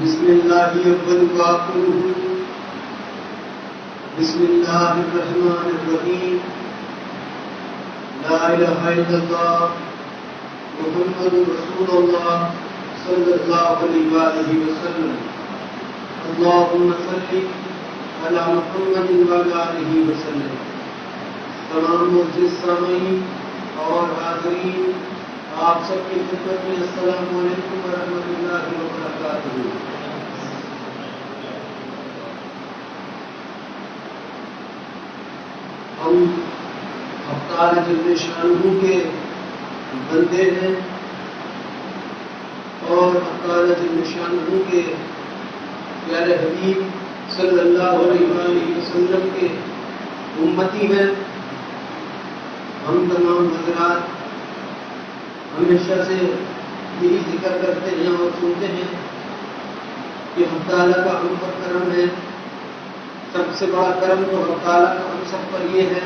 بسم اللہ اول وآخرہ بسم اللہ الرحمن الرحیم لا الہ الا اللہ محمد رسول اللہ صلی اللہ علیہ وآلہ وسلم اللہم صلی علی محمد وعلی آلہ وسلم. تمام معزز سامعین اور حاضرین، آپ سب کی خدمت میں السلام علیکم ورحمۃ اللہ وبرکاتہ. ہم اللہ جل شانہ کے بندے ہیں اور اللہ جل شانہ کے پیارے حبیب صلی اللہ علیہ وآلہ وسلم کے امتی ہیں. ہم تمام حضرات ہمیشہ سے یہی ذکر کرتے ہیں اور سنتے ہیں کہ اللہ تعالیٰ کا ہم پر کرم ہے. سب سے بڑا کرم تو اللہ تعالیٰ کا ہم سب پر یہ ہے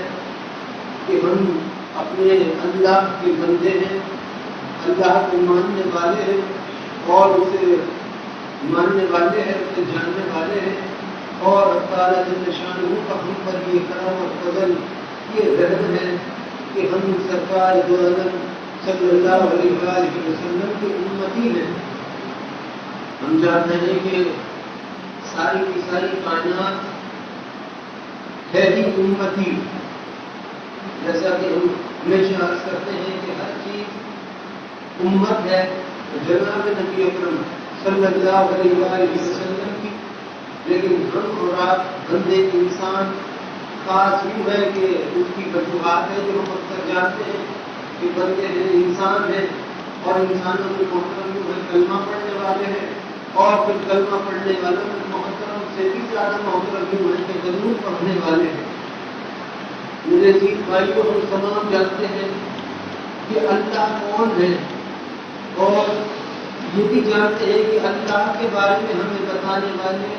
کہ ہم اپنے اللہ کے بندے ہیں، اللہ کو ماننے والے ہیں اور اسے ماننے والے ہیں، اسے جاننے والے ہیں. اور اللہ تعالیٰ جل شانہ کا ہم پر یہ کرم اور فضل، یہ رحم ہے کہ ہم سرکار دو عالم صلی اللہ علیہ وآلہ وسلم کے امتی ہیں. ہم جانتے ہیں کہ ساری کی ساری کائنات ہے ہی امتی. جیسا کہ ہم ہمیشہ عرض کرتے ہیں کہ ہر چیز امت ہے جناب نبی اکرم صلی اللہ علیہ وآلہ وسلم کی. لیکن ہم اور آپ بندے انسان خاص یوں ہے کہ اس کی وجوہات ہے جو ہم اکثر جانتے ہیں کہ بندے ہیں، انسان ہیں، اور انسانوں کے محترم جو ہے کلمہ پڑھنے والے ہیں، اور پھر کلمہ پڑھنے والوں کے محترم سے بھی زیادہ محترم جو ہے کہ ضرور پڑھنے والے ہیں. میرے عزیز بھائیوں، ہم تمام جانتے ہیں کہ اللہ کون ہے اور یہ بھی جانتے ہیں کہ اللہ کے بارے میں ہمیں بتانے والے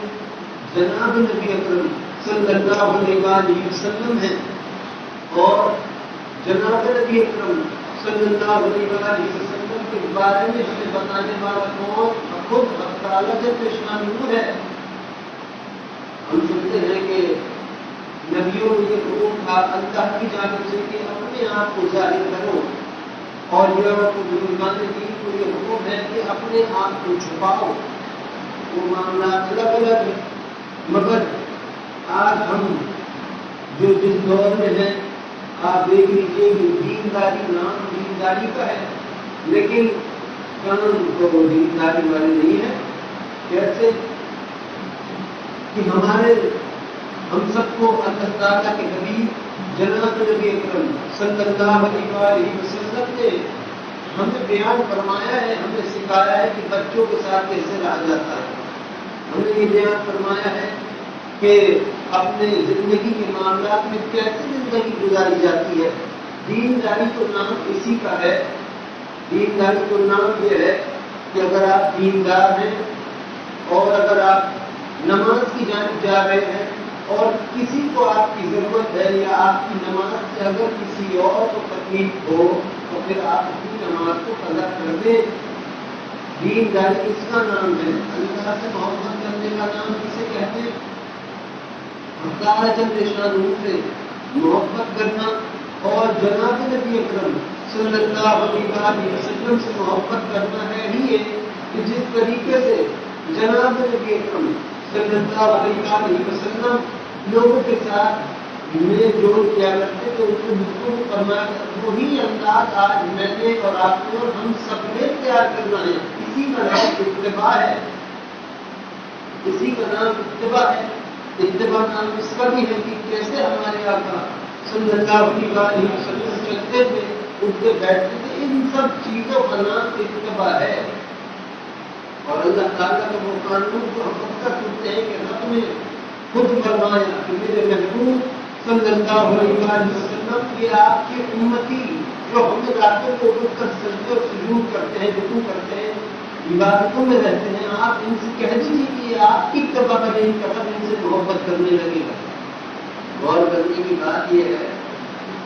جناب نبی اکرم صلی اللہ علیہ وآلہ وسلم ہیں. اور جناب نبی اکرم صلی اللہ علیہ وآلہ وسلم کے بارے میں ہمیں بتانے والا کون؟ خود اللہ جل شانہ ہے. ہم سنتے ہیں کہ نبیوں نے یہ حکم تھا اللہ کی جانب سے کہ اپنے آپ کو ظاہر کرو، اور یہ بزرگان دین کو یہ حکم ہے کہ اپنے آپ کو چھپاؤ. وہ معاملات الگ الگ ہیں، مگر آج ہم جو جس دور میں ہیں آپ دیکھ لیجیے کہ دینداری نام دینداری کا ہے لیکن قانون کو دینداری والے نہیں ہے. کیسے کہ ہم سب کو اللہ تعالیٰ کے حبیب جناب نبی اکرم صلی اللہ علیہ وآلہ وسلم نے ہمیں بیان فرمایا ہے، ہمیں سکھایا ہے کہ بچوں کے ساتھ کیسے رہا جاتا ہے. ہمیں یہ بیان فرمایا ہے کہ اپنے زندگی کے معاملات میں کیسے زندگی گزاری جاتی ہے. دینداری تو نام اسی کا ہے. دینداری تو نام یہ ہے کہ اگر آپ دیندار ہیں اور اگر آپ نماز کی جانب جا رہے ہیں اور کسی کو آپ کی ضرورت ہے یا آپ کی نماز سے اگر کسی اور کو تکلیف ہو تو پھر آپ اپنی نماز کو قضا کر دیں. دینداری اس کا نام ہے. اللہ سے محبت کرنے کا نام کسے کہتے ہیں؟ اللہ جل شانہ سے محبت کرنا اور جناب نبی اکرم صلی اللہ علیہ وآلہ وسلم سے محبت کرنا ہے ہی کہ جس طریقے سے جناب نبی اکرم صلی اللہ علیہ وآلہ وسلم لوگوں کے ساتھ میل جول کیا کرتے تھے، ان کو گفتگو فرمایا کرتے، وہی انداز آج میں نے اور آپ کو اور ہم سب نے تیار کرنا ہے. اسی کا نام اتباع ہے. اسی کا نام اتباع ہے. اتباع نام اس کا بھی ہے کہ کیسے ہمارے آقا صلی اللہ علیہ وآلہ وسلم چلتے تھے، اٹھتے بیٹھتے تھے. ان سب چیزوں کا نام اتباع ہے. اور اللہ تعالیٰ کا وہ قانون کو ہم اکثر سنتے ہیں کہ رب نے خود فرمایا کہ میرے محبوب صلی اللہ علیہ وآلہ وسلم یہ آپ کے امتی جو ہم راتوں کو اٹھ کر سجدے اور سجود کرتے ہیں، رکوع کرتے ہیں، عبادتوں میں رہتے ہیں، آپ ان سے کہہ دیجیے کہ یہ آپ کی اتباع کریں، ان سے محبت کرنے لگے گا. غور کرنے کی بات یہ ہے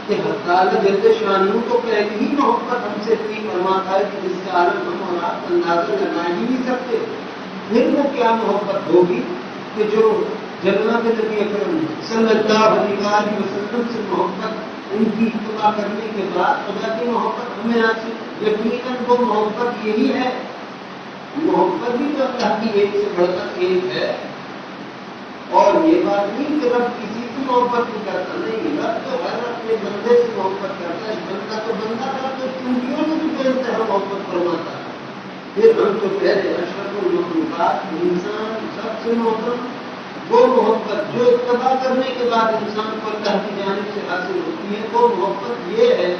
کہ اللہ جل شانہ کو پہلے ہی محبت ہم سے اتنی فرماتا ہے کہ جس کا عالم ہم اور آپ اندازہ لگا ہی نہیں سکتے. پھر وہ کیا محبت ہوگی کہ جو جناب نبی اکرم صلی اللہ علیہ وسلم سے محبت ان کی اتباع کرنے کے بعد خدا کی محبت ہمیں حاصل، یقیناً وہ محبت یہی ہے۔ محبت بھی تو اللہ کی ایک سے بڑھ کر ایک ہے، اور یہ بات نہیں کہ رب کسی سے محبت نہیں کرتا، نہیں، رب تو ہر اپنے بندے سے محبت کرتا ہے، بندہ تو بندہ کا تو چونکیوں سے بھی بہتر ہے محبت فرماتا ہے۔ پھر ہم تو پہلے اشرف المخلوقات انسان سب سے محبت، وہ محبت جو اتباع کرنے کے بعد انسان کو اللہ کی جانب سے حاصل ہوتی ہے، وہ محبت یہ ہے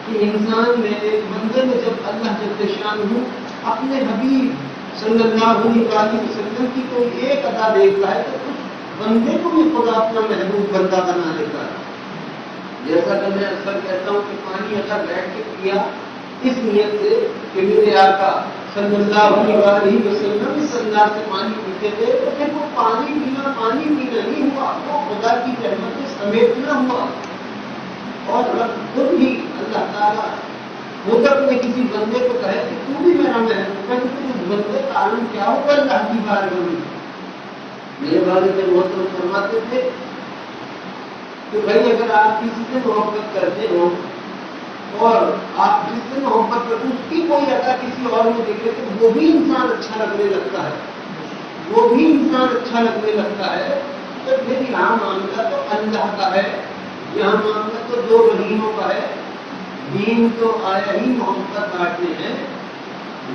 کہ انسان میں ایک بندے میں جب اللہ جل شانہ اپنے حبیب صلی اللہ علیہ وسلم کی کوئی ایک ادا دیکھتا ہے تو اس بندے کو بھی خدا اپنا محبوب بندہ بنا لیتا ہے۔ جیسا کہ میں اکثر کہتا ہوں کہ پانی اگر بیٹھ کے پیا اس نیت سے کہ میرے آقا صلی اللہ علیہ وسلم اس انداز سے پانی پیتے تھے، تو پھر وہ پانی پینا نہیں ہوا، وہ خدا کی رحمت سے سمیٹنا ہوا۔ اور رب خود ہی اللہ تعالیٰ خود اپنے کسی بندے کو کہے کہ تو بھی میرا محبوب ہے، تو اس بندے کا عالم کیا ہوگا اللہ کی بارگاہ میں۔ میرے والد محترم فرماتے تھے کہ بھائی اگر آپ کسی سے محبت کرتے ہو اور آپ جس سے محبت کرتے اس کی کوئی ادا کسی اور میں دیکھے تو وہ بھی انسان اچھا لگنے لگتا ہے، وہ بھی انسان اچھا لگنے لگتا ہے۔ تو پھر یہاں معاملہ تو اللہ کا ہے، یہاں معاملہ تو دو رحیموں کا ہے۔ دین تو آیا ہی محبت بانٹنے ہیں،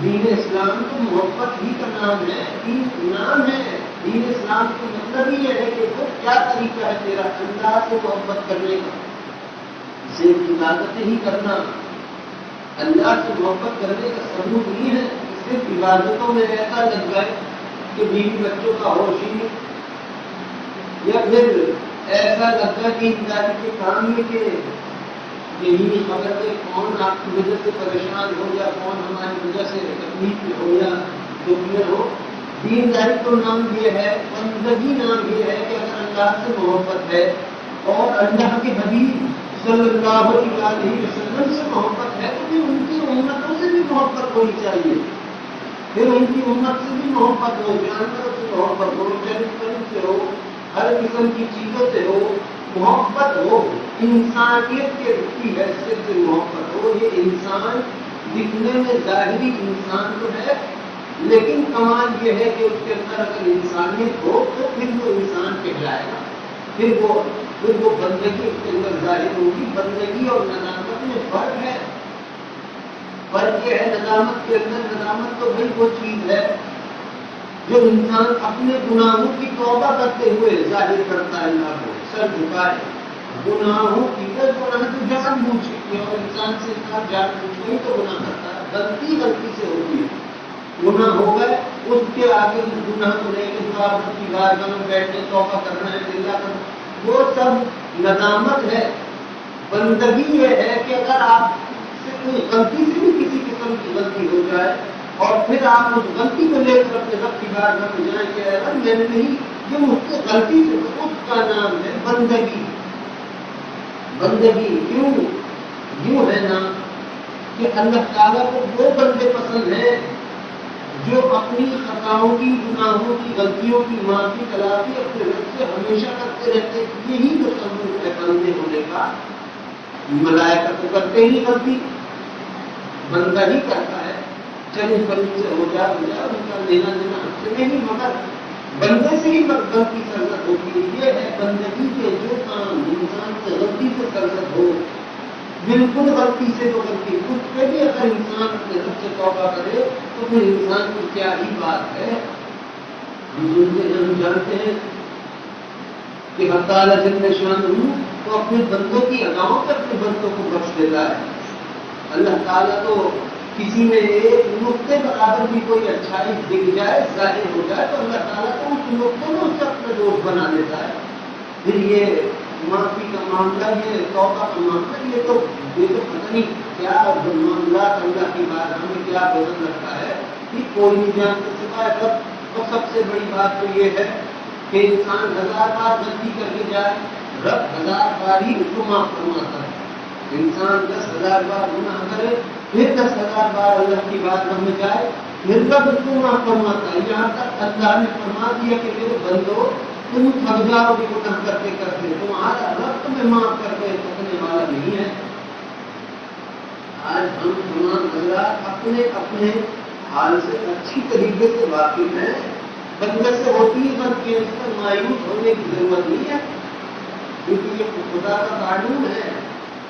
دین اسلام تو محبت ہی کا نام ہے، دین نام ہے۔ دین اسلام کا مطلب ہی ہے کہ وہ کیا طریقہ ہے تیرا اللہ سے محبت کرنے کا، صرف عبادتیں ہی کرنا۔ اللہ سے محبت کرنے کا ثبوت نہیں ہے صرف عبادتوں میں ایسا لگ جائے کہ بیوی بچوں کا ہوش ہی نہیں، یا پھر ایسا لگتا ہے کہ انسان کے کام میں کہ یہی خبر ہے کون آپ کی وجہ سے پریشان ہو یا کون ہماری وجہ سے تکلیف میں ہو یا دکھ میں ہو۔ دینداری تو نام یہ ہے، بندگی نام یہ ہے کہ اگر اللہ سے محبت ہے اور اللہ کے حبیب صلی اللہ علیہ وسلم سے محبت ہے تو پھر ان کی امتوں سے بھی محبت ہونی چاہیے، پھر ان کی امت سے بھی محبت ہو، جانوروں سے محبت ہو، جانوروں سے ہو، ہر قسم کی چیزوں سے ہو، محبت ہو، انسانیت کے کی حیثیت سے محبت ہو۔ یہ انسان دکھنے میں ظاہری انسان تو ہے، لیکن کمال یہ ہے کہ اس کے اندر اگر انسانیت ہو تو پھر وہ انسان کہلائے گا، پھر وہ بندگی اس کے اندر ظاہر ہوگی۔ بندگی اور ندامت میں فرق ہے، فرق یہ ہے ندامت کے اندر، ندامت تو بھائی وہ چیز ہے جو انسان اپنے گناہوں کی توبہ کرتے ہوئے ظاہر کرتا ہے، اللہ کو سر جھکائے گناہوں کی، گناہ تو جان بوجھ کے اور انسان سے انسان جان بوجھ کے ہی تو گناہ کرتا ہے، غلطی سے ہوتی ہے، گناہ ہو گئے اس کے آگے گناہ کو لے کے رب کی بارگاہ میں بیٹھنے توبہ کرنا ہے، اللہ کرنا، وہ سب ندامت ہے۔ بندگی یہ ہے کہ اگر آپ سے کوئی غلطی سے بھی کسی قسم کی غلطی ہو جائے اور پھر آپ اس غلطی کو لے کر اپنے رب کی بارگاہ میں جائیں کہ اگر میں نے نہیں یہ مجھ سے غلطی سے، تو اس کا نام ہے بندگی۔ بندگی کیوں ہے نا کہ اللہ تعالیٰ کو وہ بندے پسند ہیں جو اپنی خطاؤں کی، گناہوں کی، غلطیوں کی معافی تلافی اپنے رب سے ہمیشہ کرتے رہتے۔ یہی تو ثبوت ہے بندے ہونے کا۔ ملائکہ تو کرتے ہی غلطی، بندہ ہی کرتا ہے، چلے پلی سے ہو جا ان کا لینا دینا ہم سے نہیں، مگر بندے سے ہی غلطی سرزد ہوتی ہے۔ یہ ہے بندگی کے جو کام انسان سے غلطی سے سرزد ہو، بالکل غلطی سے تو غلطی، خود پہ بھی اگر انسان اپنے رب سے توبہ کرے تو پھر انسان کی کیا ہی بات ہے۔ ہم جانتے ہیں کہ اللہ تعالیٰ جل شانہ تو اپنے بندوں کی اداؤں پر اپنے بندوں کو بخش دیتا ہے۔ اللہ تعالیٰ تو کسی میں ایک نقطے برابر بھی کوئی اچھائی دکھ جائے، ظاہر ہو جائے تو اللہ تعالیٰ کو اس نقطے میں اسے اپنا دوست بنا دیتا ہے۔ پھر یہ معافی کا معاملہ، یہ توبہ کا معاملہ، یہ تو پتہ نہیں کیا معاملات اللہ کی بات ہمیں کیا بدل رکھا ہے کہ کوئی نہیں جان سکتا ہے۔ تو سب سے بڑی بات تو یہ ہے کہ انسان 1000 بار غلطی کر کے جائے، رب 1000 بار ہی اس کو معاف فرماتا ہے۔ انسان 10,000 بار گناہ کرے، پھر 10,000 بار اللہ کی بات میں جائے پھر کب اس کو معاف فرماتا ہے؟ یہاں تک اللہ نے فرما دیا کہ میرے بندو تم تھک جاؤ گے گناہ کرتے کرتے، تمہارا رب تمہیں معاف کر کے تھکنے والا نہیں ہے۔ آج ہم تمام حضرات اپنے اپنے حال سے اچھی طریقے سے واقف ہیں۔ بندے سے ہوتی ہے بلکہ اس پر مایوس ہونے کی ضرورت نہیں ہے، کیونکہ یہ خدا کا قانون ہے۔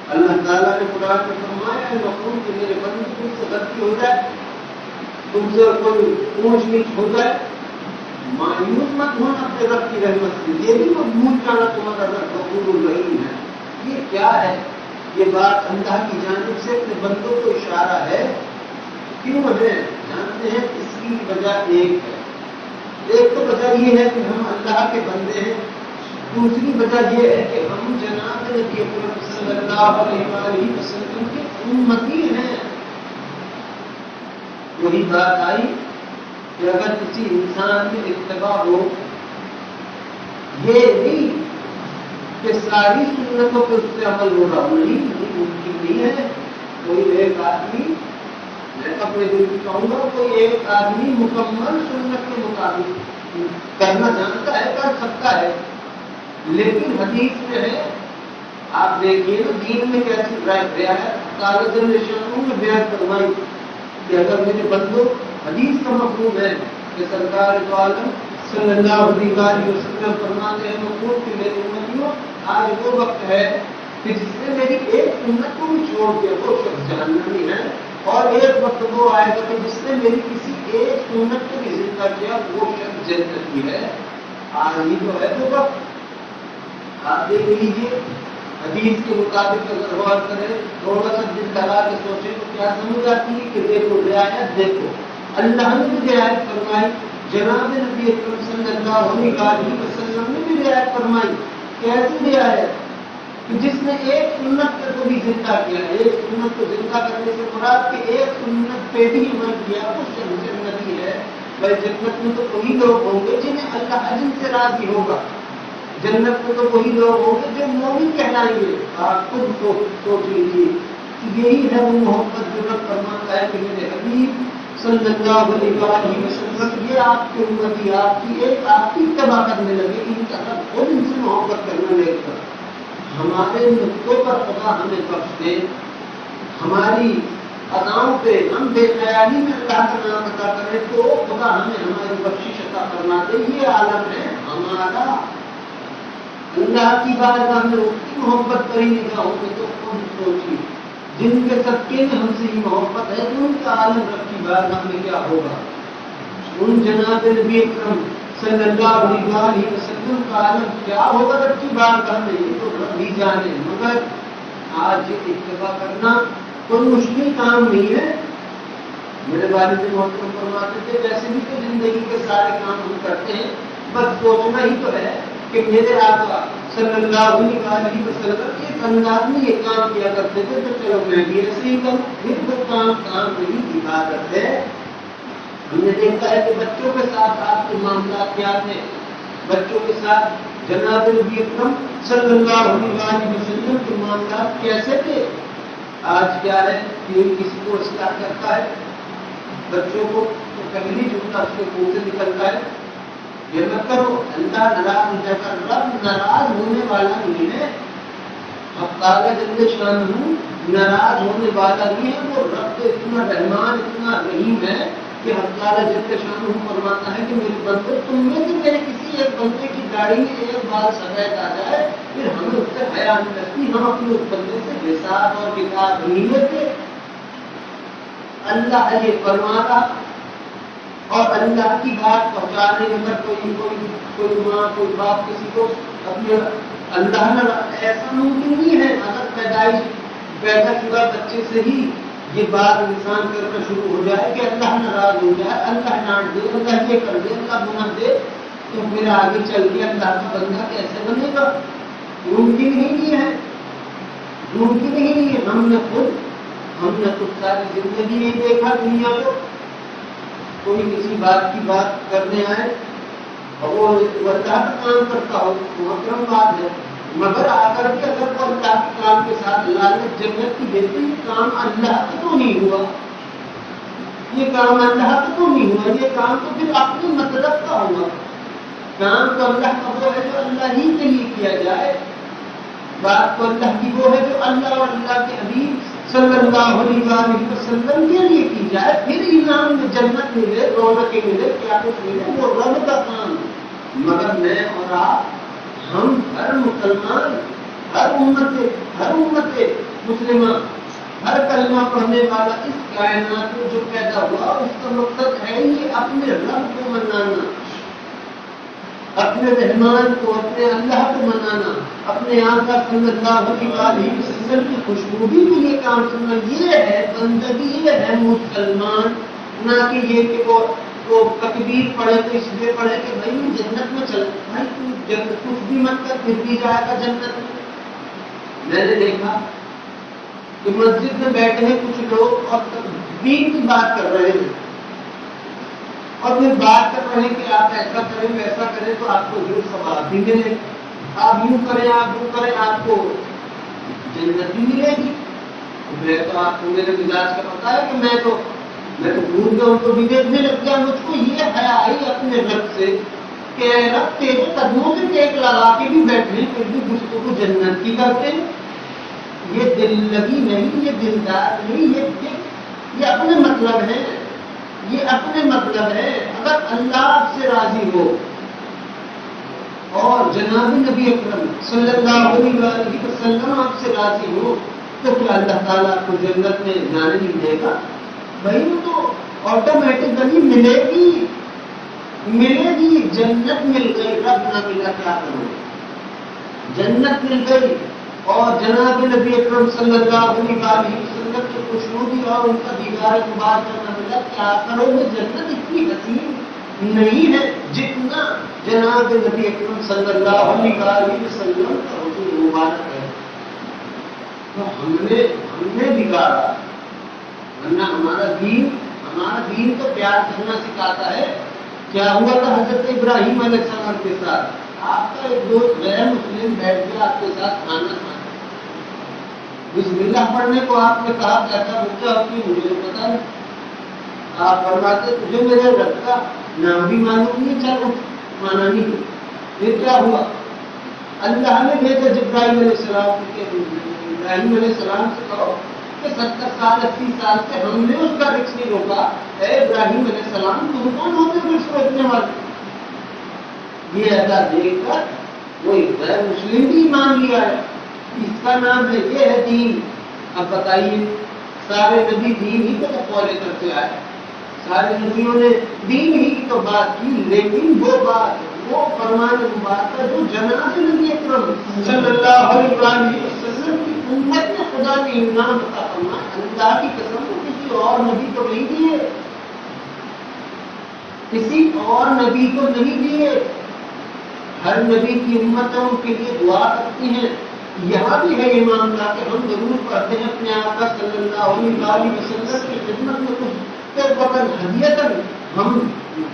اللہ تعالیٰ نے قرآن میں فرمایا ہے مقبول کہ میرے بندے تم سے غلطی ہو جائے، تم سے کوئی اونچ نیچ ہو جائے، مایوس مت ہونا اپنے رب کی رحمت سے، یہ بھی مضمون جانا تمہارا رب غفور الرحیم ہے۔ یہ کیا ہے؟ یہ بات اللہ کی جانب سے اپنے بندوں کو اشارہ ہے۔ کیوں ہے؟ جانتے ہیں اس کی وجہ ایک ہے۔ ایک تو وجہ یہ ہے کہ ہم اللہ کے بندے ہیں، دوسری وجہ یہ ہے کہ ہم جناب نبی اکرم صلی اللہ علیہ وسلم کے امتی ہیں۔ وہی بات آئی کہ اگر کسی انسان میں اتباع ہو، یہ نہیں کہ ساری سنتوں پہ اس سے عمل ہو رہا ہو، نہیں ممکن نہیں ہے۔ کوئی ایک آدمی، میں اپنے دل کی کہوں گا، کوئی ایک آدمی مکمل سنت کے مطابق کرنا جانتا ہے، کر سکتا ہے، لیکن حدیث میں ہے، آپ دیکھیے نا دین میں کیسی رعایت تعالیٰ جل شانہ نے بیان فرمائی کہ اگر میرے بندوں، حدیث کا مفہوم ہے کہ سرکار دو عالم صلی اللہ علیہ وسلم فرماتے ہیں مقبول کہ میرے امتیوں آج وہ وقت ہے کہ جس نے میری ایک سنت کو بھی چھوڑ دیا وہ شخص جہنمی ہے، اور ایک وقت وہ آئے گا کہ جس نے میری کسی ایک سنت کو بھی زندہ کیا وہ شخص جنتی ہے۔ آج ہی تو ہے وہ وقت، آپ دیکھ لیجیے حدیث کے مطابق اگر غور کریں، تھوڑا سا دل لگا کے سوچیں تو کیا سمجھ آتی ہے کہ دیکھو رعایت، دیکھو اللہ نے بھی رعایت فرمائی، جناب نبی اکرم صلی اللہ علیہ وسلم نے بھی رعایت فرمائی۔ کیسی رعایت؟ کہ جس نے ایک سنت کو بھی زندہ کیا، ایک سنت کو زندہ کرنے سے مراد کہ ایک سنت پہ بھی عمل کیا، وہ شخص جنتی ہے۔ بھائی جنت میں تو وہی لوگ ہوں گے جنہیں اللہ جن سے راضی ہوگا، جنت میں تو وہی لوگ ہوں گے جو مومن کہلائیں گے۔ آپ خود سوچ لیجیے، یہی ہے وہ محبت جو رب فرماتا ہے کہ میرے حبیب صلی اللہ علیہ وسلم یہ آپ کی امتی، آپ کی اتباع کرنے لگے، ان کا رب خود ان سے محبت کرنے لگے گا۔ ہمارے نقطوں پر خدا ہمیں بخش دے، ہماری اداؤں پہ ہم بے خیالی میں اللہ کا نام ادا کریں تو خدا ہمیں ہماری بخشش عطا فرما دے۔ یہ عالم ہے ہمارا، اللہ کی بارگاہ میں اس کی محبت کری نگاہوں میں تو خود سوچیے، جن کے صدقے میں ہم سے یہ محبت ہے تو ان کا عالم رب کی بارگاہ میں کیا ہوگا؟ ان جناب نبی اکرم صلی اللہ علیہ وسلم کا عالم کیا ہوگا رب کی بارگاہ میں؟ یہ تو رب ہی جانے۔ مگر آج یہ اتباع کرنا کوئی مشکل کام نہیں ہے۔ میرے والد محترم فرماتے تھے ویسے بھی تو زندگی کے سارے کام ہم کرتے ہیں، بس سوچنا ہی تو ہے کہ میرے آقا صلی اللہ علیہ وسلم اس انداز میں یہ کام کیا کرتے تھے تو چلو میں بھی ایسے ہی کروں۔ پھر وہ کام نہیں، عبادت ہے۔ ہم نے دیکھا ہے کہ بچوں کے ساتھ آپ کے معاملات کیا تھے، بچوں کے ساتھ جناب نبی اکرم صلی اللہ علیہ وسلم کے معاملات کیسے تھے۔ آج کیا ہے کہ کسی کو اصلاح کرتا ہے بچوں کو تو پہلی جملہ اس کے منہ سے نکلتا ہے یہ مت کرو، اللہ ناراض ہو جائے گا۔ رب ناراض ہونے والا نہیں ہے، اب تعالیٰ جل شانہ ناراض ہونے والا نہیں ہے۔ وہ رب اتنا رحمان اتنا رحیم ہے کہ اب تعالیٰ جل شانہ فرماتا ہے کہ میرے بندے تم میں سے میرے کسی ایک بندے کی داڑھی میں ایک بال سفید آ جائے پھر ہمیں اس سے حیا نہیں لگتی، ہم اپنے اس بندے سے حساب اور کتاب نہیں لیتے۔ اللہ یہ فرماتا اور اللہ کی بات پہنچانے میں اگر کوئی ماں کوئی باپ کسی کو اپنے اللہ نہ ایسا ممکن نہیں ہے۔ اگر پیدا شدہ بچے سے ہی یہ بات انسان کرنا شروع ہو جائے کہ اللہ ناراض ہو جائے، اللہ ڈانٹ دے، اللہ یہ کر دے، اللہ گناہ دے، تو پھر آگے چل کے اللہ کا بندہ کیسے بنے گا؟ ممکن ہی نہیں ہے، ممکن ہی نہیں ہے۔ ہم نے خود ساری زندگی نہیں دیکھا دنیا کو، کوئی کسی بات کی بات کرنے آئے اور وہ اللہ کا کام کرتا ہو محترم بات ہے، مگر آ کر کے اگر وہ اللہ کے کام کے ساتھ لالچ جنت کی دیتی کام اللہ کا تو نہیں ہوا۔ یہ کام اللہ کا تو نہیں ہوا، یہ کام تو پھر اپنے مطلب کا ہوا۔ کام تو اللہ کا وہ ہے جو اللہ ہی کے لیے کیا جائے، بات تو اللہ کی وہ ہے جو اللہ اور اللہ کے حبیب صلی اللہ علیہ وآلہ وسلم کے لیے کی جائے، پھر انعام میں جنت ملے، رونقیں ملے، قیامت ملے، وہ رب کا کام۔ مگر میں اور آپ، ہم ہر مسلمان، ہر امت مسلمہ، ہر کلمہ پڑھنے والا اس کائنات میں جو پیدا ہوا، اس کا مقصد ہے یہ اپنے رب کو منانا، اپنے رحمان کو، اپنے اللہ کو منانا، اپنے آقا صلی اللہ علیہ وسلم کی خوشبودی کے لیے کام کرنا۔ یہ ہے بندگی، یہ ہے مسلمان، نہ کہ یہ کہ وہ تکبیر پڑھے تو اس لیے پڑھے کہ بھائی جنت میں چل، بھائی تو جنت کچھ بھی مت کر پھر بھی جائے گا جنت میں۔ میں نے دیکھا کہ مسجد میں بیٹھے ہیں کچھ لوگ اور دین کی بات کر رہے ہیں، اور پھر بات کر رہے ہیں کہ آپ ایسا کریں ویسا کریں تو آپ کو ضرور ثواب بھی ملے، آپ یوں کریں آپ یوں کریں آپ کو جنت بھی ملے گی۔ میں تو آپ کو میرے مزاج کا پتا ہے کہ میں تو بھول گیا، ان کو بھی دیکھنے لگ گیا۔ مجھ کو یہ حیا آئی اپنے رب سے کہ رب تیرے قدموں سے ٹیک لگا کے بھی بیٹھے پھر بھی گفتگو جنت کی کرتے ہیں۔ یہ دل لگی نہیں، یہ دلدار نہیں، یہ اپنے مطلب ہے، یہ اپنے مطلب ہے۔ اگر اللہ آپ سے راضی ہو اور جناب نبی اکرم صلی اللہ علیہ وسلم آپ سے راضی ہو تو کیا اللہ تعالیٰ آپ کو جنت میں جانے نہیں دے گا؟ بھائی وہ تو آٹومیٹکلی ملے گی، جنت مل گئی، رب نہ ملا کیا کرو، جنت مل گئی اور جناب نبی اکرم صلی اللہ علیہ وسلم کی خوشنودی اور ان کا دیدار مبارک کرنا ملا، کیا کرو گے؟ جنت اتنی حسین نہیں ہے جتنا جناب نبی اکرم صلی اللہ علیہ وسلم کا حضور مبارک ہے۔ تو ہم نے بگاڑا، ورنہ ہمارا دین تو پیار کرنا سکھاتا ہے۔ کیا ہوا تھا حضرت ابراہیم علیہ السلام کے ساتھ؟ آپ کا ایک دوست غیر مسلم بیٹھ گیا آپ کے ساتھ کھانا کھانا، بسم اللہ پڑھنے کو آپ نے کہا کیسا بچہ ہوتی مجھے تو پتا نہیں، آپ فرماتے تجھے میرے رب کا نام بھی معلوم نہیں، چلو مانا نہیں۔ پھر کیا ہوا؟ اللہ نے بھیجا جبرائیل علیہ السلام کے، ابراہیم علیہ السلام سے کہو کہ 70 سال 80 سال سے ہم نے اس کا رزق نہیں روکا، اے ابراہیم علیہ السلام تم کون ہوتے رزق روکنے والے؟ یہ ایسا دیکھ کر وہ غیر مسلم بھی مان لیا ہے، اس کا نام ہے، یہ ہے دین۔ اب بتائیے، سارے نبی دین ہی کو تو فالو کرتے آئے، سارے نبیوں نے دین ہی کی تو بات کی، لیکن وہ بات، وہ فرمان مبارکہ جو جناب نبی اکرم صلی اللہ علیہ وسلم کی امت میں خدا نے انعام عطا فرمایا، اللہ کی قسم کو کسی اور نبی کو نہیں دیے، کسی اور نبی کو نہیں دیے۔ ہر نبی کی امت ان کے لیے دعا کرتی ہیں۔ یہاں بھی ہے یہ معاملہ کہ ہم ضرور پڑھتے ہیں اپنے آقا صلی اللہ علیہ وسلم کی خدمت میں کچھ وطن ہدیتاً ہم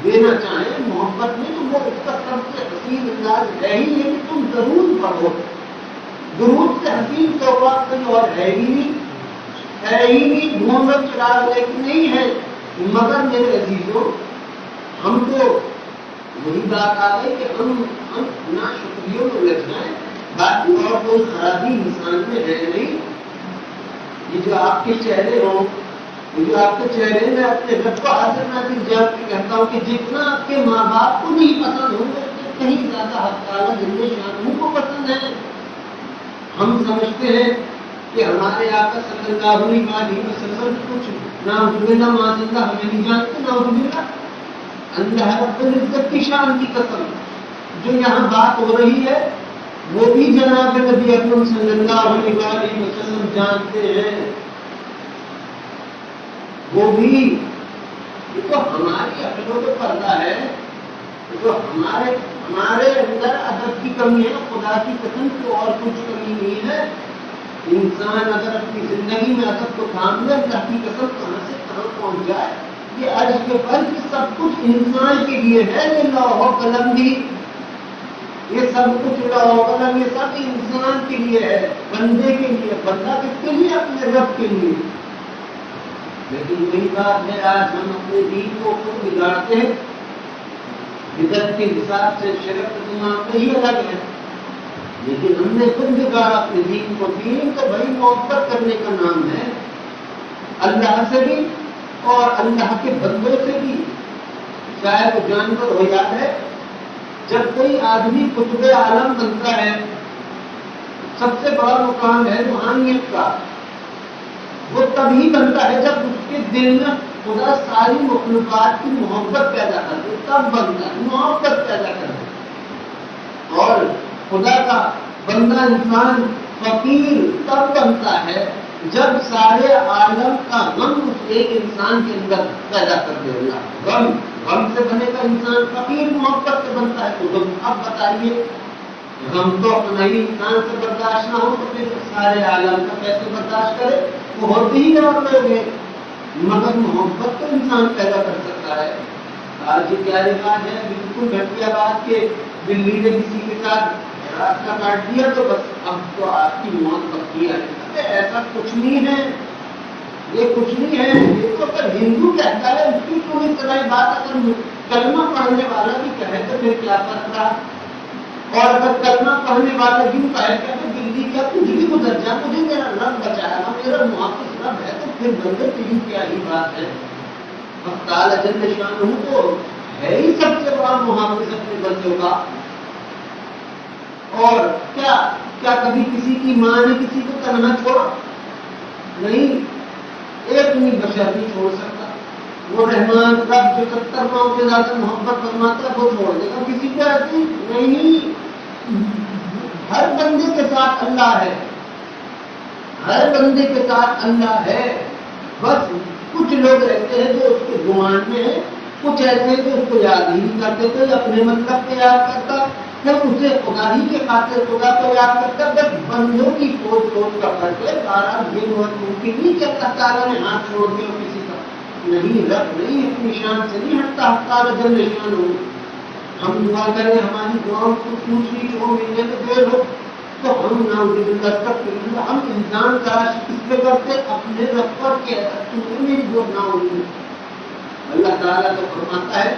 دینا چاہیں محبت میں، تو وہ اس کا سب سے حسین انداز ہے ہی ہے کہ تم ضرور پڑھو۔ درود سے حسین تو کوئی اور ہے ہی نہیں، ڈھونڈ چراغ لیکن نہیں ہے۔ مگر میرے عزیزوں، ہم کو وہی بات آ گئی کہ ہم نہ شکریوں میں لگ جائیں، باقی اور کوئی خرابی انسان میں ہے نہیں۔ یہ جو آپ کے چہرے ہوں، یہ جو آپ کے چہرے میں اپنے رب کو حاضر ناظر جان کے کہتا ہوں کہ جتنا آپ کے ماں باپ کو نہیں پسند ہوں گے کہیں زیادہ حق تعالیٰ جن شانوں کو پسند ہے۔ ہم سمجھتے ہیں کہ ہمارے آقا صلی اللہ علیہ وسلم کچھ ناؤزباللہ معاذاللہ ہمیں نہیں جانتے، ناؤزباللہ اللہ رب العزت کی شان کی قسم جو یہاں بات ہو رہی ہے وہ بھی جناب نبی اکرم صلی اللہ علیہ وسلم جانتے ہیں، وہ بھی۔ یہ تو ہماری عقلوں کو پردہ ہے، جو ہمارے اندر ادب کی کمی ہے، خدا کی قسم کو اور کچھ کمی نہیں ہے۔ انسان اگر اپنی زندگی میں ادب کو تھام لے، اللہ کی قسم کہاں سے کہاں پہنچ جائے۔ یہ آج کے پل سب کچھ انسان کے لیے ہے، یہ لوح و قلم بھی، یہ سب کچھ لوح و قلم، یہ سب انسان کے لیے ہے، بندے کے لیے۔ بندہ کس کے لیے؟ اپنے رب کے لیے۔ لیکن وہی بات ہے، آج ہم اپنے دین کو خود بگاڑتے ہیں، بدعت کے حساب سے شرک ایمان ہی الگ ہے، لیکن ہم نے خود بگاڑا اپنے دین کو۔ دین تو بھائی محبت کرنے کا نام ہے، اللہ سے بھی اور اللہ کے بندوں سے بھی، چاہے وہ جانور ہو جائے۔ جب کوئی آدمی قطب عالم بنتا ہے، سب سے بڑا مقام ہے روحانیت کا، وہ تبھی بنتا ہے جب اس کے دل میں خدا ساری مخلوقات کی محبت پیدا کر دے، تب بنتا ہے، محبت پیدا کر دے۔ اور خدا کا بندہ انسان فقیر تب بنتا ہے جب سارے عالم کا غم اس ایک انسان کے اندر پیدا کر دے اللہ۔ غم سے بنے کا انسان فقیر محبت سے بنتا ہے۔ تو اب بتائیے، غم تو اپنا ہی انسان سے برداشت نہ ہو تو پھر سارے عالم کا کیسے برداشت کرے؟ وہ ہوتے ہی اور لوگ ہیں، مگر محبت تو انسان پیدا کر سکتا ہے۔ آج یہ کیا رواج ہے، بالکل گھٹیا بات کہ بلی نے کسی کے ساتھ راستہ کاٹ دیا تو بس اب تو آپ کی موت پکی ہے۔ ایسا کچھ نہیں ہے، یہ کچھ نہیں ہے۔ یہ تو اگر ہندو کہتا ہے اس کی کوئی طرح بات، اگر کلمہ پڑھنے والا بھی کہے تو پھر کیا فرق رہا؟ اور اگر کلمہ پڑھنے والا یوں کہے کہ بلی کیا کچھ بھی گزر جا، مجھے میرا رب بچایا گا، میرا محافظ رب ہے، تو پھر بندے تیری کیا ہی بات ہے۔ اب تعالیٰ جل شانہ تو ہے ہی سب سے بڑا محافظ اپنے بندوں کا۔ اور کیا کبھی کسی کی ماں نے کسی کو تنہا چھوڑا؟ نہیں، ایک بھی بشر نہیں چھوڑ سکتا۔ وہ رحمان رب جو 70 ماؤں سے زیادہ محبت فرماتا ہے وہ چھوڑ دے گا کسی کو؟ ایسی نہیں، ہر بندے کے ساتھ اللہ ہے، ہر بندے کے ساتھ اللہ ہے۔ بس کچھ لوگ رہتے ہیں جو اس کے گمان میں ہیں، کچھ ایسے جو اس کو یاد ہی نہیں کرتے تھے، اپنے مطلب پہ یاد کرتا، پھر اسے خدا ہی کے خاطر خدا کو یاد کرتا۔ بس بندوں کی سوچ کا فرق ہے۔ بہرحال یہ بہت ممکن نہیں کہ اللہ تعالیٰ نے ہاتھ چھوڑ دیا کسی کا، نہیں، رب نہیں اپنی شان سے نہیں ہٹتا، تعالیٰ جل شانہ ہو۔ ہم دعا کریں ہماری دعاؤں کو پوچھنی ہو، ملنے میں دیر ہو تو ہم ہم انسان تلاش کس پہ کرتے؟ اپنے رب پر کہ تمہیں میری دعا نہ ہوئی۔ اللہ تعالیٰ تو فرماتا ہے،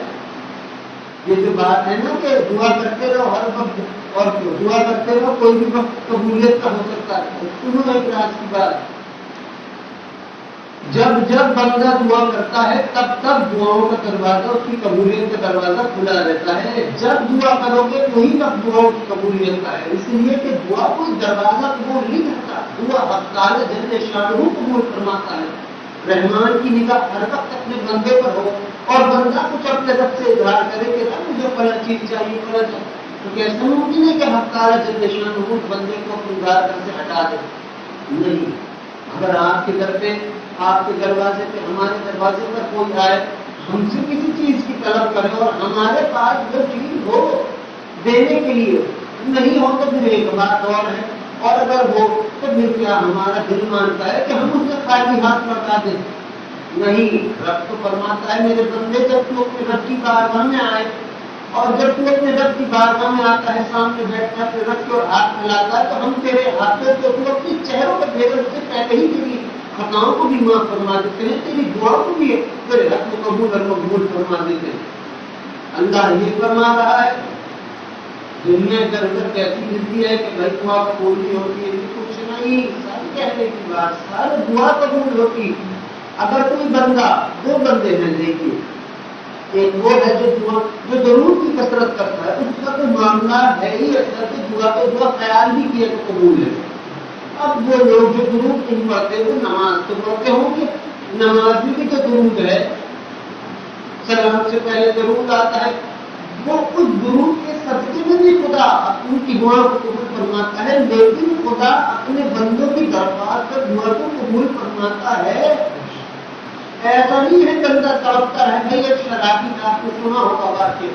یہ جو بات ہے نا کہ دعا کرتے رہو ہر وقت، اور دعا کرتے رہو کوئی بھی وقت قبولیت کا ہو سکتا ہے۔ سنو ایک راز کی بات، جب بندہ دعا کرتا ہے تب دعاؤں کا دروازہ، اس کی قبولیت کا دروازہ کھلا رہتا ہے۔ جب دعا کرو گے وہی وقت دعاؤں کی قبولیت کا ہے، اس لیے کہ دعا کوئی دروازہ قبول نہیں کرتا، دعا تعالیٰ جل شانہ قبول فرماتا ہے۔ رحمان کی نگاہ ہر وقت اپنے بندے پر ہو، اور بندہ کچھ اپنے رب سے اظہار کرے کہ رب مجھے فلاں چیز چاہیے، فلاں چاہیے، تو کیسا ممکن ہے کہ حق تعالیٰ جل شانہ اس بندے کو اپنے گھر سے ہٹا دے؟ نہیں۔ اگر آپ کے گھر پہ، آپ کے دروازے پہ، ہمارے دروازے پر کوئی آئے، ہم سے کسی چیز کی طلب کرے اور ہمارے پاس جو چیز ہو دینے کے لیے نہیں ہو تو پھر ایک بات اور ہے، اور اگر ہو تو پھر کیا ہمارا دل مانتا ہے کہ ہم اس سے خالی ہاتھ لوٹا دیں؟ نہیں، رب تو فرماتا ہے میرے بندے جب تو اپنے رب کی بارگاہ میں آئے، اور جب تو اپنے رب کی بارگاہ میں آتا ہے، سامنے بیٹھتا ہے، رب کی اور ہاتھ ملاتا ہے، تو ہم تیرے ہاتھوں کو تو اپنی چہروں پر دے کر سے پہلے ہی تیری خطاؤں کو بھی معاف فرما دیتے ہیں، تیری دعا کو بھی تیرے حق میں قبول اور مقبول فرما دیتے ہیں۔ اللہ یہ فرما رہا ہے، دنیا ادھر ادھر کیسی ملتی ہے کہ بھائی دعا قبول نہیں ہوتی ہے، کچھ نہیں، ساری کہنے کی بات، سارے دعا قبول ہوتی۔ اگر کوئی بندہ، دو بندے ہیں دیکھیے، ایک وہ ہے جو ضرور کی کثرت کرتا ہے، اس کا تو معاملہ ہے ہی ایسا کہ دعا خیال بھی کیا تو قبول ہے۔ اب وہ لوگ جو درود نہیں پڑھتے، وہ نماز تو پڑھتے ہوں گے، نماز میں بھی تو درود ہے، سلام سے پہلے درود آتا ہے، وہ اس درود کے صدقے میں بھی خدا ان کی دعا کو قبول فرماتا ہے، لیکن خدا اپنے بندوں کی درخواست پر دعا کو قبول فرماتا ہے۔ ایسا نہیں ہے بندہ تڑپتا ہے۔ بھائی ایک شرابی کا آپ نے سنا ہوگا واقعہ،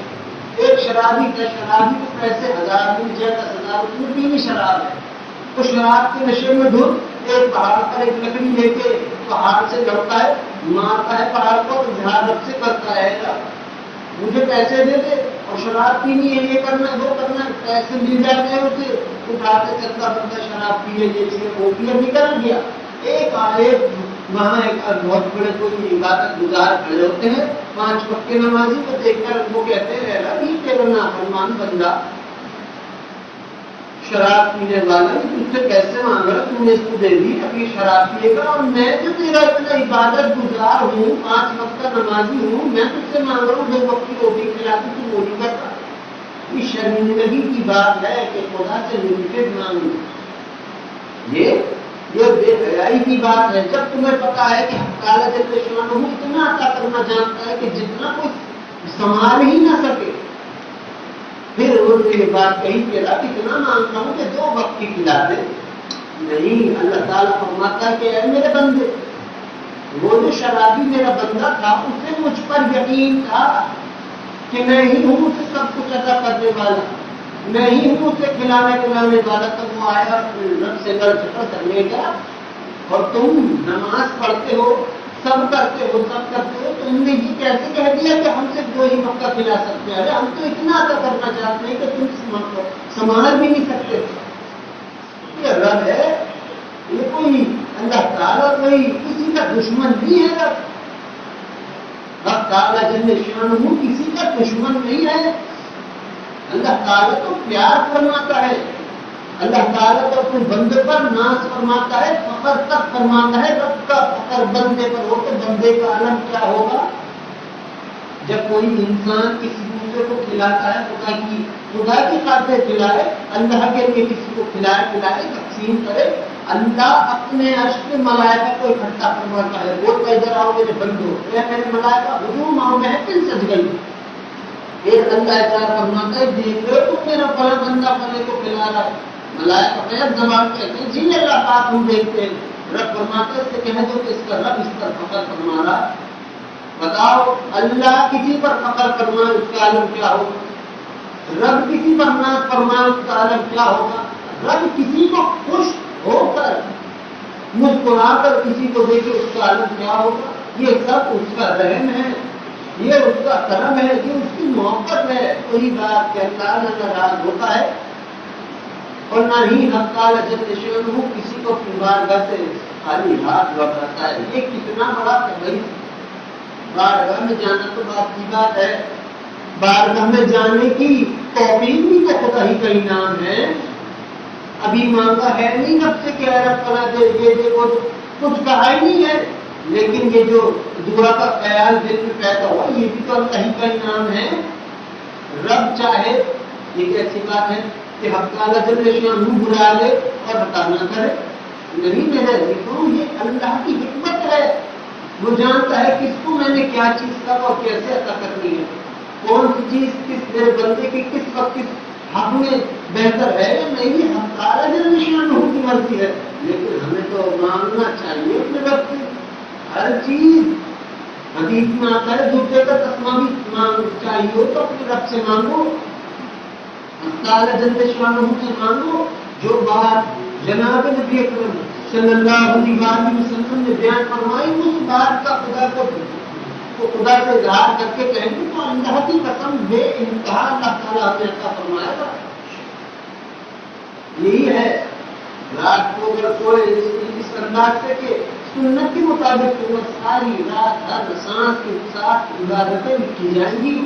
ایک شرابی کو پیسے 1000 مل جائے، 10,000 اس میں پینی شراب ہے، تو شراب کے نشے میں دھت ایک پہاڑ پر ایک لکڑی لے کے پہاڑ سے لڑتا ہے، مارتا ہے پہاڑ کو، دھیان رب سے کرتا ہے مجھے پیسے دے دے، اور شراب پینی ہے، یہ کرنا ہے، وہ کرنا ہے، پیسے مل جاتے ہیں، اسے اٹھا کے چلتا بندہ شراب پیے، یہ چیز وہ پیے، نکل گیا۔ ایک آئے وہاں ایک بہت بڑے کوئی عبادت گزار کھڑے ہوتے ہیں، 5 وقت کے نمازی کو دیکھ کر وہ کہتے ہیں ابھی تیرا نافرمان بندہ شراب پینے والا تجھ سے کیسے مانگ رہا، تم نے اس کو دے دی، اب یہ شراب پیے گا، اور میں جو تیرا اتنا عبادت گزار ہوں، 5 وقت کا نمازی ہوں، میں تجھ سے مانگ رہا ہوں 2 وقت کی روٹی کھلاتی، تم وہ نہیں کرتا۔ یہ شرمندگی کی بات ہے کہ خدا سے لمیٹڈ مانگو، یہ بے حیائی کی بات ہے۔ جب تمہیں پتا ہے کہ حق تعالیٰ جل شانہ اتنا عطا کرنا جانتا ہے کہ جتنا کوئی سنبھال ہی نہ سکے، پھر وہ یہ بات کہی کہ رب اتنا مانگتا ہوں کہ 2 وقت کی کھلا دے۔ نہیں، اللہ تعالیٰ فرماتا ہے کہ اے میرے بندے، وہ جو شرابی میرا بندہ تھا اسے مجھ پر یقین تھا کہ میں ہی ہوں اسے سب کچھ ادا کرنے والا، میں ہی ہوں اسے کھلانے والا۔ تب وہ آیا رب سے گل چکر کرنے کا، اور تم نماز پڑھتے ہو، سب کرتے ہو، تم نے یہ کیسے کہہ دیا کہ ہم صرف 2 ہی وقت کھلا سکتے ہیں؟ ارے ہم تو اتنا ادا کرنا چاہتے ہیں کہ تم سنبھال بھی نہیں سکتے۔ یہ رب ہے، یہ کوئی اللہ تعالیٰ کوئی کسی کا دشمن نہیں ہے۔ رب تعالیٰ جل شانہ کسی کا دشمن نہیں ہے۔ اللہ تعالیٰ تو پیار فرماتا ہے، اللہ تعالیٰ تو اپنے بندے پر ناز فرماتا ہے، فخر تک فرماتا ہے۔ رب کا فخر بندے پر ہو تو بندے کا عالم کیا ہوگا؟ جب کوئی انسان کسی دوسرے کو کھلاتا ہے، خدا کی خاطر کھلائے، اللہ کے لیے کسی کو کھلائے تقسیم کرے، اللہ اپنے عرش کے ملائکہ کو اکٹھا فرماتا ہے، وہ ادھر آؤ میرے بندو، اے میرے ملائکہ ہجوم آؤ، محفل سج گئی۔ ایک اللہ اعتراف فرماتا ہے، دیکھ رہے ہو میرا بڑا بندہ بنے کو کھلا رہا ہے، ملائکہ خیر زبان کہتے ہیں جی اللہ پاک ہم دیکھتے ہیں۔ رب فرماتا ہے اس سے کہہ دو کہ اس کا رب اس پر فخر فرما رہا۔ بتاؤ اللہ کسی پر فخر فرمائے اس کا عالم کیا ہوگا؟ رب کسی پر ناز فرمائے اس کا عالم کیا ہوگا؟ رب کسی کو خوش ہو کر مسکرا کر کسی کو دیکھے اس کا عالم کیا ہوگا؟ یہ سب اس کا رحم ہے، یہ اس کا کرم ہے، یہ اس کی محبت ہے۔ کوئی بات کہ اللہ نہ ناراض ہوتا ہے اور نہ ہی حق تعالیٰ جل شانہ کسی کو اپنی بارگاہ سے خالی ہاتھ لوٹاتا ہے۔ یہ کتنا بڑا تبعیض! بارگاہ میں جانا تو بات کی بات ہے، بارگاہ میں جانے کی توفیق بھی تو خدا ہی کا انعام ہے۔ ابھی مانگا ہے نہیں رب سے کہ رب فلاں دے یہ دے وہ، کچھ کہا ہی نہیں ہے، لیکن یہ جو دعا کا خیال دل میں پیدا ہوا یہ بھی تو اللہ ہی کا انعام ہے۔ رب چاہے، یہ کیسی بات ہے کہ حق تعالیٰ جل شانہ بلا لے اور عطا نہ کرے؟ نہیں میرے عزیزوں، یہ اللہ کی حکمت ہے، وہ جانتا ہے کس کو میں نے کیا چیز کب اور کیسے عطا کرنی ہے، کون سی چیز کس میرے بندے کی کس وقت کس حق میں بہتر ہے یا نہیں۔ حق تعالیٰ جل شانہ کی مرضی ہے، لیکن ہمیں تو مانگنا چاہیے اپنے رب سے ہر چیز۔ حدیث میں آتا ہے جوتے کا تسمہ بھی مانگ چاہیے ہو تو اپنے رب سے مانگو، حق تعالیٰ جل شانہ سے مانگو۔ جو بات جناب نبی اکرم صلی اللہ علیہ وسلم نے بیان فرمائی، اس بات کا خدا سے اظہار کر کے کہیں گے تو اللہ کی قسم بے انتہا اللہ تعالیٰ نے عطا فرمایا تھا۔ یہی ہے رات کو اگر سوئے اس انداز سے کہ سنت کے مطابق وہ ساری رات ہر سانس کے ساتھ عبادتیں کی جائیں گی۔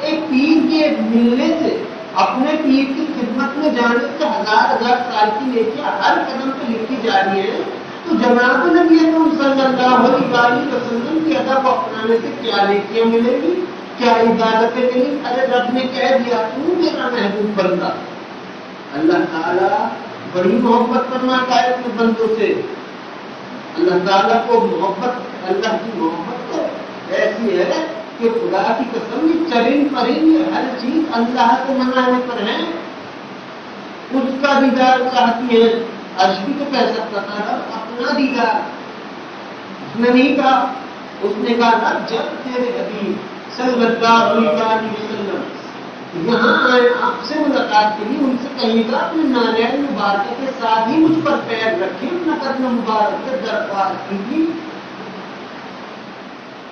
ایک پیر کے ملنے سے، اپنے پیر کی خدمت میں جانے سے 1000 سال کی نیکیاں ہر قدم پہ لکھی جا رہی ہے، تو جناب نبی اکرم صلی اللہ علیہ وسلم کی ادا کو اپنانے سے کیا نیکیاں ملیں گی، کیا عبادتیں ملیں؟ ارے رب نے کہہ دیا تو میرا محبوب بندہ۔ اللہ تعالیٰ بڑی محبت فرماتا ہے اپنے بندوں سے۔ اللہ تعالیٰ کو محبت، اللہ کی محبت تو ایسی ہے کہ خدا کی قسم چرند پرند ہر چیز اللہ سے منانے پر ہے، اس کا دیدار چاہتی ہے۔ عرش بھی تو کہہ سکتا تھا اپنا دیدار، اس نے نہیں کہا، اس نے کہا جب تیرے حبیب صلی اللہ علیہ وسلم یہاں آئے آپ سے ملاقات کے لیے، ان سے کہیں گا اپنے ناریل مبارکہ کے ساتھ ہی مجھ پر پیر رکھے، اپنا قدم مبارک سے درخواست کیجیے۔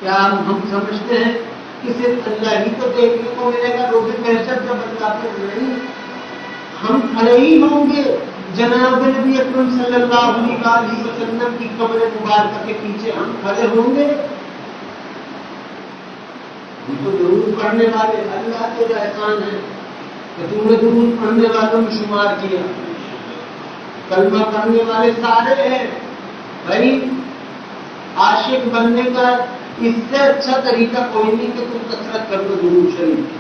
کیا ہم سمجھتے ہیں کہ صرف اللہ ہی تو دیکھنے کو ملے گا روز محشر جب اللہ پہ نہیں؟ ہم کھڑے ہی ہوں گے جناب نبی اکرم صلی اللہ علیہ وسلم کی قبر مبارکہ کے پیچھے ہم کھڑے ہوں گے؟ ہم تو درود پڑھنے والے، اللہ کا احسان ہے کہ تم نے درود پڑھنے والوں میں شمار کیا، کلمہ پڑھنے والے سارے ہیں بھائی۔ عاشق بننے کا اس سے اچھا طریقہ کوئی نہیں کہ تم کثرت کر دو درود شریف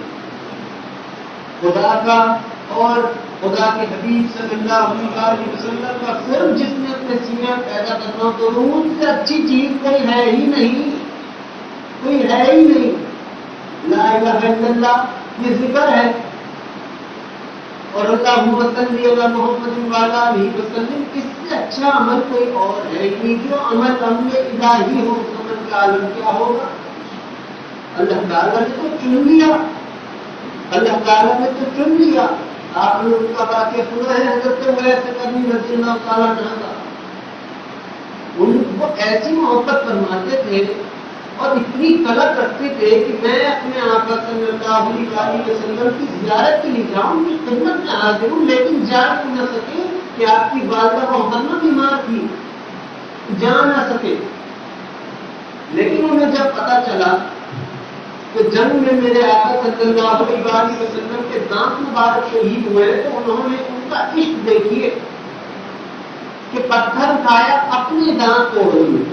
خدا کا اور خدا کے حبیب صلی اللہ علیہ وسلم کا صرف جس نے اپنے سینے پیدا کرنا تو درود سے اچھی چیز کوئی ہے ہی نہیں، کوئی ہے ہی نہیں۔ لا الہ الا اللہ یہ ذکر ہے، اور اللہم صلی علی محمد وعلی آلہ وسلم، اس سے اچھا عمل کوئی اور ہے ہی نہیں۔ جو عمل امر الہی ہو اس عمل کا عالم کیا ہوگا؟ اللہ تعالیٰ نے تو چن لیا، اللہ تعالیٰ نے تو چن لیا۔ آپ نے ان کا واقعہ سنا ہے، حضرت ویسے کرنی رضی اللہ تعالیٰ عنہ کا، ان کو ایسی محبت فرماتے تھے اور اتنی طلب رکھتے تھے کہ میں اپنے آقا صلی اللہ علیہ وسلم کی زیارت کے لیے جاؤں، ان کی خدمت میں حاضر ہوں، لیکن جا نہ سکے کہ آپ کی والدہ محترمہ بیمار تھی، جا نہ سکے۔ لیکن انہیں جب پتا چلا کہ جنگ میں میرے آقا صلی اللہ علیہ وسلم کے دانت مبارک شہید ہوئے تو انہوں نے ان کا عشق دیکھیے کہ پتھر اٹھایا اپنے دانت توڑ لیے،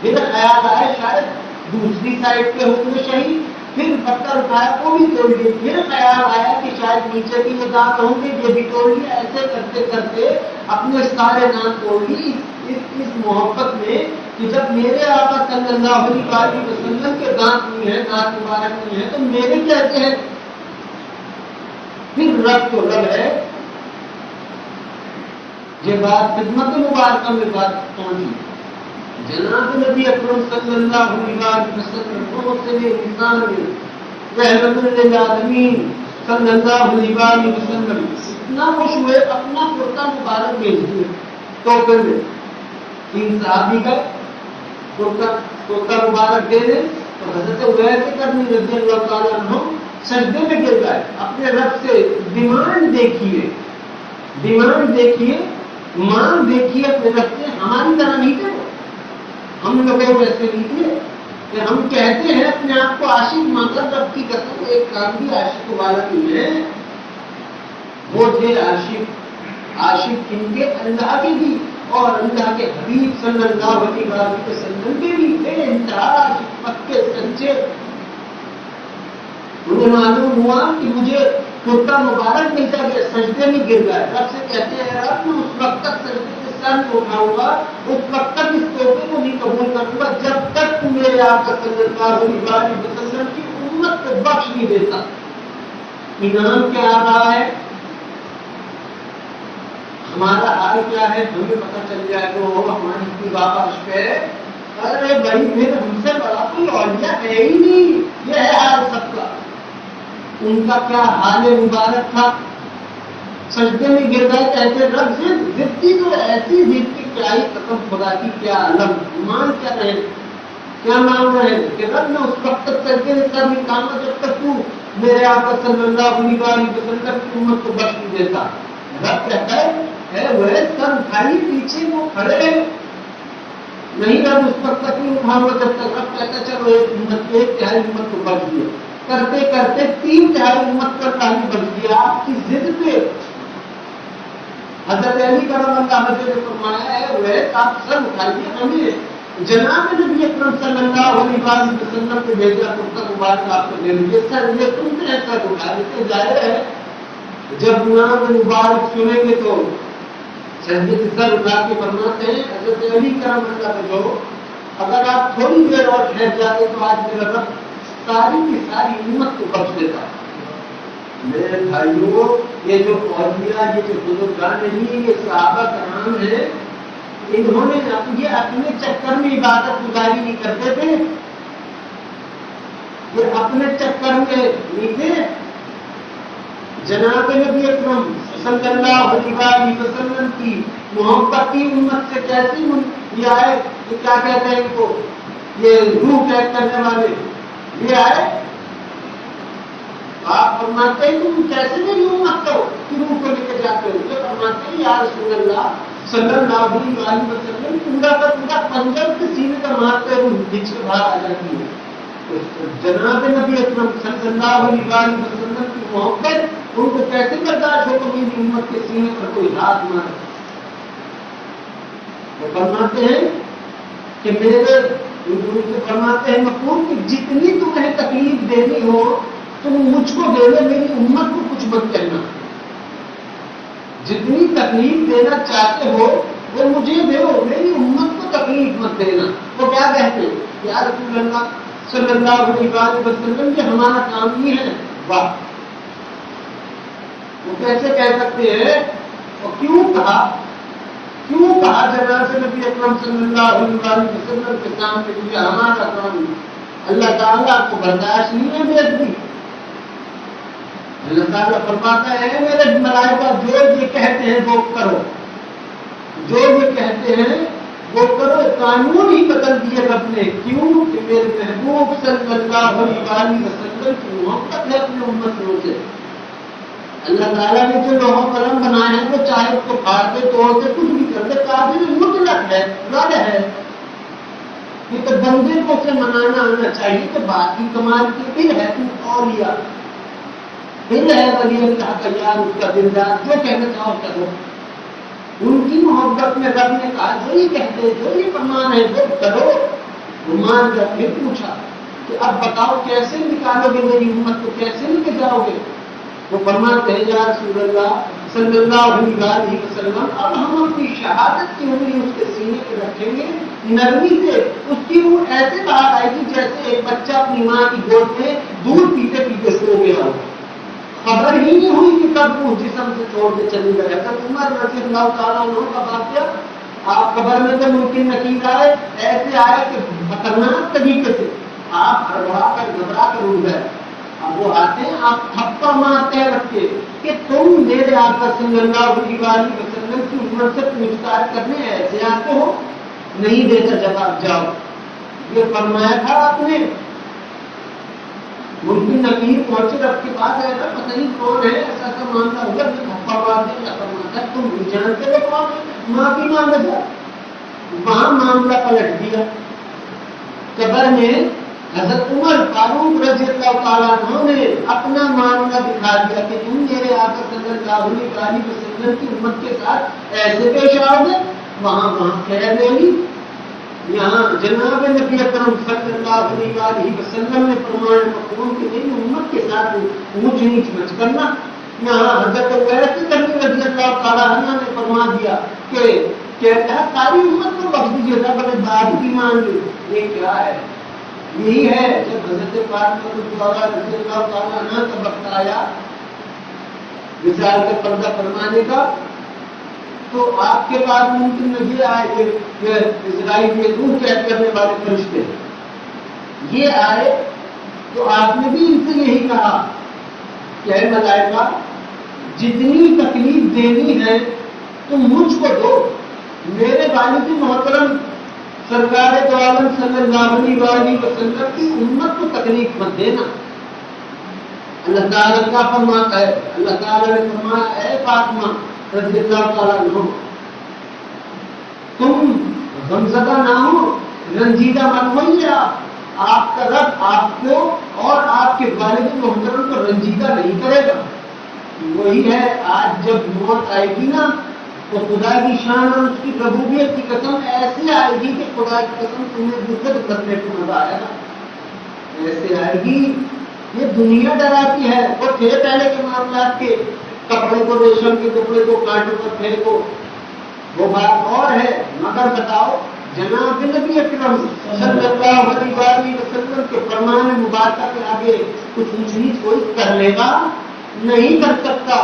پھر خیال آیا شاید دوسری سائڈ پہ ہوئے شہید، پھر پتھر اٹھایا وہ بھی توڑ لیے، پھر خیال آیا کہ شاید نیچے بھی یہ دانت ہوں گے یہ بھی توڑ لیے۔ ایسے کرتے کرتے اپنے سارے دانت توڑ لیے اس محبت میں کہ جب میرے آقا صلی اللہ علیہ وسلم کے دانت نہیں ہے، دانت مبارک نہیں ہے تو میرے کہتے ہیں، پھر رب تو رب ہے۔ یہ بات خدمت مبارکہ میں بات پہنچی، جناب نبی اکرم صلی اللہ علیہ وسلم رحمت للعالمین صلی اللہ علیہ وسلم اتنا خوش ہوئے، اپنا کرتا مبارک بھیج دیے توحفے میں۔ 3 صحابی کا کرتا مبارک دے دیں تو حضرت ویسے کرنی رضی اللہ تعالیٰ عنہ سجدے میں گر گئے، اپنے رب سے ڈیمانڈ دیکھیے، ڈیمانڈ دیکھیے، مانگ دیکھیے اپنے رب سے۔ ہماری طرح نہیں تھے، ہم لوگ ویسے نہیں تھے کہ ہم کہتے ہیں اپنے آپ کو عاشق مانگر، رب کی قسم ایک کام بھی عاشق والا نہیں ہے۔ وہ تھے عاشق، عاشق ان کے اللہ کے بھی اور اللہ کے حبیب صلی اللہ علیہ وسلم کے بھی تھے، انتہا عاشق، پکے سچے۔ انہیں معلوم ہوا کہ مجھے کرتا مبارک ملتا گیا، سجدے میں گر گئے، رب سے کہتے ہیں رب میں اس وقت تک سجدے سے سر اٹھاؤں گا، اس وقت تک اس توبے کو نہیں قبول کروں گا جب تک تم میرے آقا صلی اللہ علیہ وسلم کی امت کو بخش نہیں دیتا۔ انعام کیا آ رہا ہے، ہمارا حال کیا ہے، ہمیں پتہ چل جائے کہ وہ ہماری اتنی بابش ہے، ارے بھائی پھر ہم سے بڑا کوئی اولیاء ہے ہی نہیں، یہ ہے حال سب کا۔ ان کا کیا حال مبارک تھا، سجدے میں گر گئے، کہتے رب سے ضدی تو ایسی ضد کی کیا ہی قسم خدا کی، کیا علم مان کیا رہے، کیا مان رہے کہ رب نے اس وقت تک سجدے میں سر نکالنا جب تک تو میرے آقا صلی اللہ علیہ وسلم کی امت کو بخش نہیں دیتا۔ رب کہتا ہے وہ سر اٹھائی، پیچھے وہ کھڑے ہیں، نہیں رب اس وقت تک نہیں اٹھاؤں گا جب تک۔ رب کہتا چلو ایک تہائی امت کو بخش دیا، کرتے کرتے 3 تہائی امت پر پہلی بخش دیا۔ آپ کی ضد پہ حضرت علی کرم اللہ وجہ نے فرمایا ہے وہ آپ سر اٹھائیے، ہمیں جناب نبی اکرم صلی اللہ علیہ وسلم کو بھیجا، کرتا مبارک آپ کو دے دیجیے، سر یہ تم سے سر اٹھا دیتے۔ ظاہر ہے جب نام مبارک سنیں گے تو سجدے سے سر اٹھا کے فرماتے ہیں حضرت علی کرم اللہ وجہ، اگر آپ تھوڑی دیر اور ٹھہر جاتے تو آج میرا رب ساری کی ساری امت کو بخش دیتا۔ میرے بھائیوں، یہ جو اولیاء، یہ جو بزرگان نہیں، یہ صحابہ کرام ہیں، انہوں نے یہ اپنے چکر میں عبادت گزاری نہیں کرتے تھے، یہ اپنے چکر میں نہیں تھے۔ جناب نبی اکرم صلی اللہ علیہ وسلم کی محبت کی امت سے کیسی یہ آئے کہ کیا کہتے ہیں ان کو، یہ روح ٹیک کرنے والے یہ آئے آپ فرماتے ہیں تم کیسے میری امت کو روح کو لے کے جاتے ہو؟ یہ فرماتے ہیں یا رسول اللہ صلی اللہ علیہ وسلم پورا کا پورا پنجر کے سینے کا مارتے ہوئے بچ کے باہر آ جاتی ہے. جناب نبی اکرم صلی اللہ علیہ وسلم کی محبت ان کو کیسے برداشت ہو کہ میری امت کے سینے پر کوئی ہاتھ مارے؟ وہ فرماتے ہیں کہ میرے فرماتے ہیں مقبول کہ جتنی تمہیں تکلیف دینی ہو تم مجھ کو دے دو، میری امت کو کچھ مت کہنا. جتنی تکلیف دینا چاہتے ہو وہ مجھے دو، میری امت کو تکلیف مت دینا. وہ کیا کہتے ہیں یا رسول اللہ صلی اللہ علیہ وسلم کہ ہمارا کام ہی ہے. واہ، وہ کیسے کہہ سکتے ہیں؟ اور کیوں کہا جناب نبی اکرم صلی اللہ علیہ وسلم کے سامنے کہ ہمارا کام اللہ تعالیٰ کو برداشت نہیں ہے بے ادبی. اللہ تعالیٰ فرماتا ہے میرے ملائکہ جو یہ کہتے ہیں وہ کرو، جو یہ کہتے ہیں وہ کرو. قانون ہی بدل دیے رب نے. کیوں کہ میرے محبوب صلی اللہ علیہ وسلم کی محبت ہے اپنی امت سے. اللہ تعالیٰ نے جو لوہا قلم بنایا ہے وہ چاہے اس کو پھاڑ دے توڑ دے کچھ بھی کر دے، قابل مطلق ہے، رد ہے. یہ تو بندے کو اسے منانا آنا چاہیے کہ باقی کمال کی پھر ہے تم اولیاء، پھر ہے ولی اللہ کا یار اس کا دلدار، جو کہنا چاہو کرو. ان کی محبت میں رب نے کہا جو یہ کہتے جو یہ فرمان ہے وہ کرو. فرمان کا پھر پوچھا کہ اب بتاؤ کیسے نکالو گے میری امت کو، کیسے لے کے جاؤ گے؟ وہ فرماتے ہیں یا رسول اللہ صلی اللہ علیہ وسلم اب ہم اپنی شہادت کی انگلی اس کے سینے پہ رکھیں گے، نرمی سے اس کی روح ایسے باہر آئے گی جیسے ایک بچہ اپنی ماں کی گود میں دودھ پیتے پیتے سو گیا ہو. خبر ہی نہیں ہوئی کہ کب وہ جسم سے چھوڑ کے چلی گئے. حضرت عمر رضی اللہ تعالیٰ عنہ کا واقعہ آپ خبر میں تو ممکن نکیر آئے، ایسے آئے کہ خطرناک طریقے سے آپ ہڑبڑا کر گھبرا کر اڑ گئے. اب وہ آتے ہیں آپ تھپا مارتے ہیں رکھ کے کہ تم میرے آقا صلی اللہ علیہ وسلم کی عمر سے پوچھ تاچھ کرنے ایسے آتے ہو؟ نہیں دیتا جواب، جاؤ. یہ فرمایا تھا آپ نے. ممکن نکیر پہنچے رب کے پاس آئے گا، پتہ نہیں کون ہے، ایسا ایسا معاملہ ہوگا کہ تھپا مار دے. کیا فرماتا ہے تم بھی جانتے ہو کون ہے؟ معافی مانگا جا. وہاں معاملہ پلٹ دیا. قبر میں حضرت عمر فاروق رضی اللہ تعالیٰ عنہ نے اپنا معاملہ دکھا دیا کہ تم میرے آقا صلی اللہ علیہ وسلم کی امت کے ساتھ ایسے پیش آؤ گے. وہاں خیر لے لی. یہاں جناب نبی اکرم صلی اللہ علیہ وسلم نے فرمایا مقبول کہ میری امت کے ساتھ اونچ نیچ مت کرنا. یہاں حضرت رضی اللہ تعالیٰ عنہ نے فرما دیا کہ کہتا ہے ساری امت کو بخش دیجیے گا بڑے بعد کی مان لی. یہ کیا ہے؟ یہی ہے جب حضرت فاطمہ رضی اللہ تعالیٰ عنہ کا وقت آیا وصال کا پردہ فرمانے کا تو آپ کے پاس ممکن نہیں آئے کہ اسرائیل میں روح قید کرنے والے فرشتے یہ آئے تو آپ نے بھی ان سے یہی کہا کہ اے ملائکہ جتنی تکلیف دینی ہے تم مجھ کو دو، میرے والد محترم سرکار دو عالم صلی اللہ علیہ وسلم کی امت کو تکلیف مت دینا. اللہ تعالیٰ کا فرماتا ہے، اللہ تعالیٰ نے فرمایا اے فاطمہ رضی اللہ تعالیٰ عنہ تم غمزدہ نہ ہو، رنجیدہ مت ہوئیے. آپ کا رب آپ کو اور آپ کے والد محترم کو رنجیدہ نہیں کرے گا. وہی ہے آج جب موت آئے گی نا تو خدا کی شان اور اس کی ربوبیت کی قسم ایسی آئے گی کہ خدا کی قسم تمہیں دکھ کرنے کو مزہ آئے گا. ایسے آئے گی یہ دنیا ڈراتی ہے. وہ تھے پہلے کے معاملات کے کپڑے کو ریشم کے کپڑے کو کانٹوں پر پھینکو وہ بات اور ہے. مگر بتاؤ جناب نبی اکرم صلی اللہ علیہ وسلم کے فرمان مبارکہ کے آگے کچھ اونچ نیچ کوئی کر لے گا؟ نہیں کر سکتا.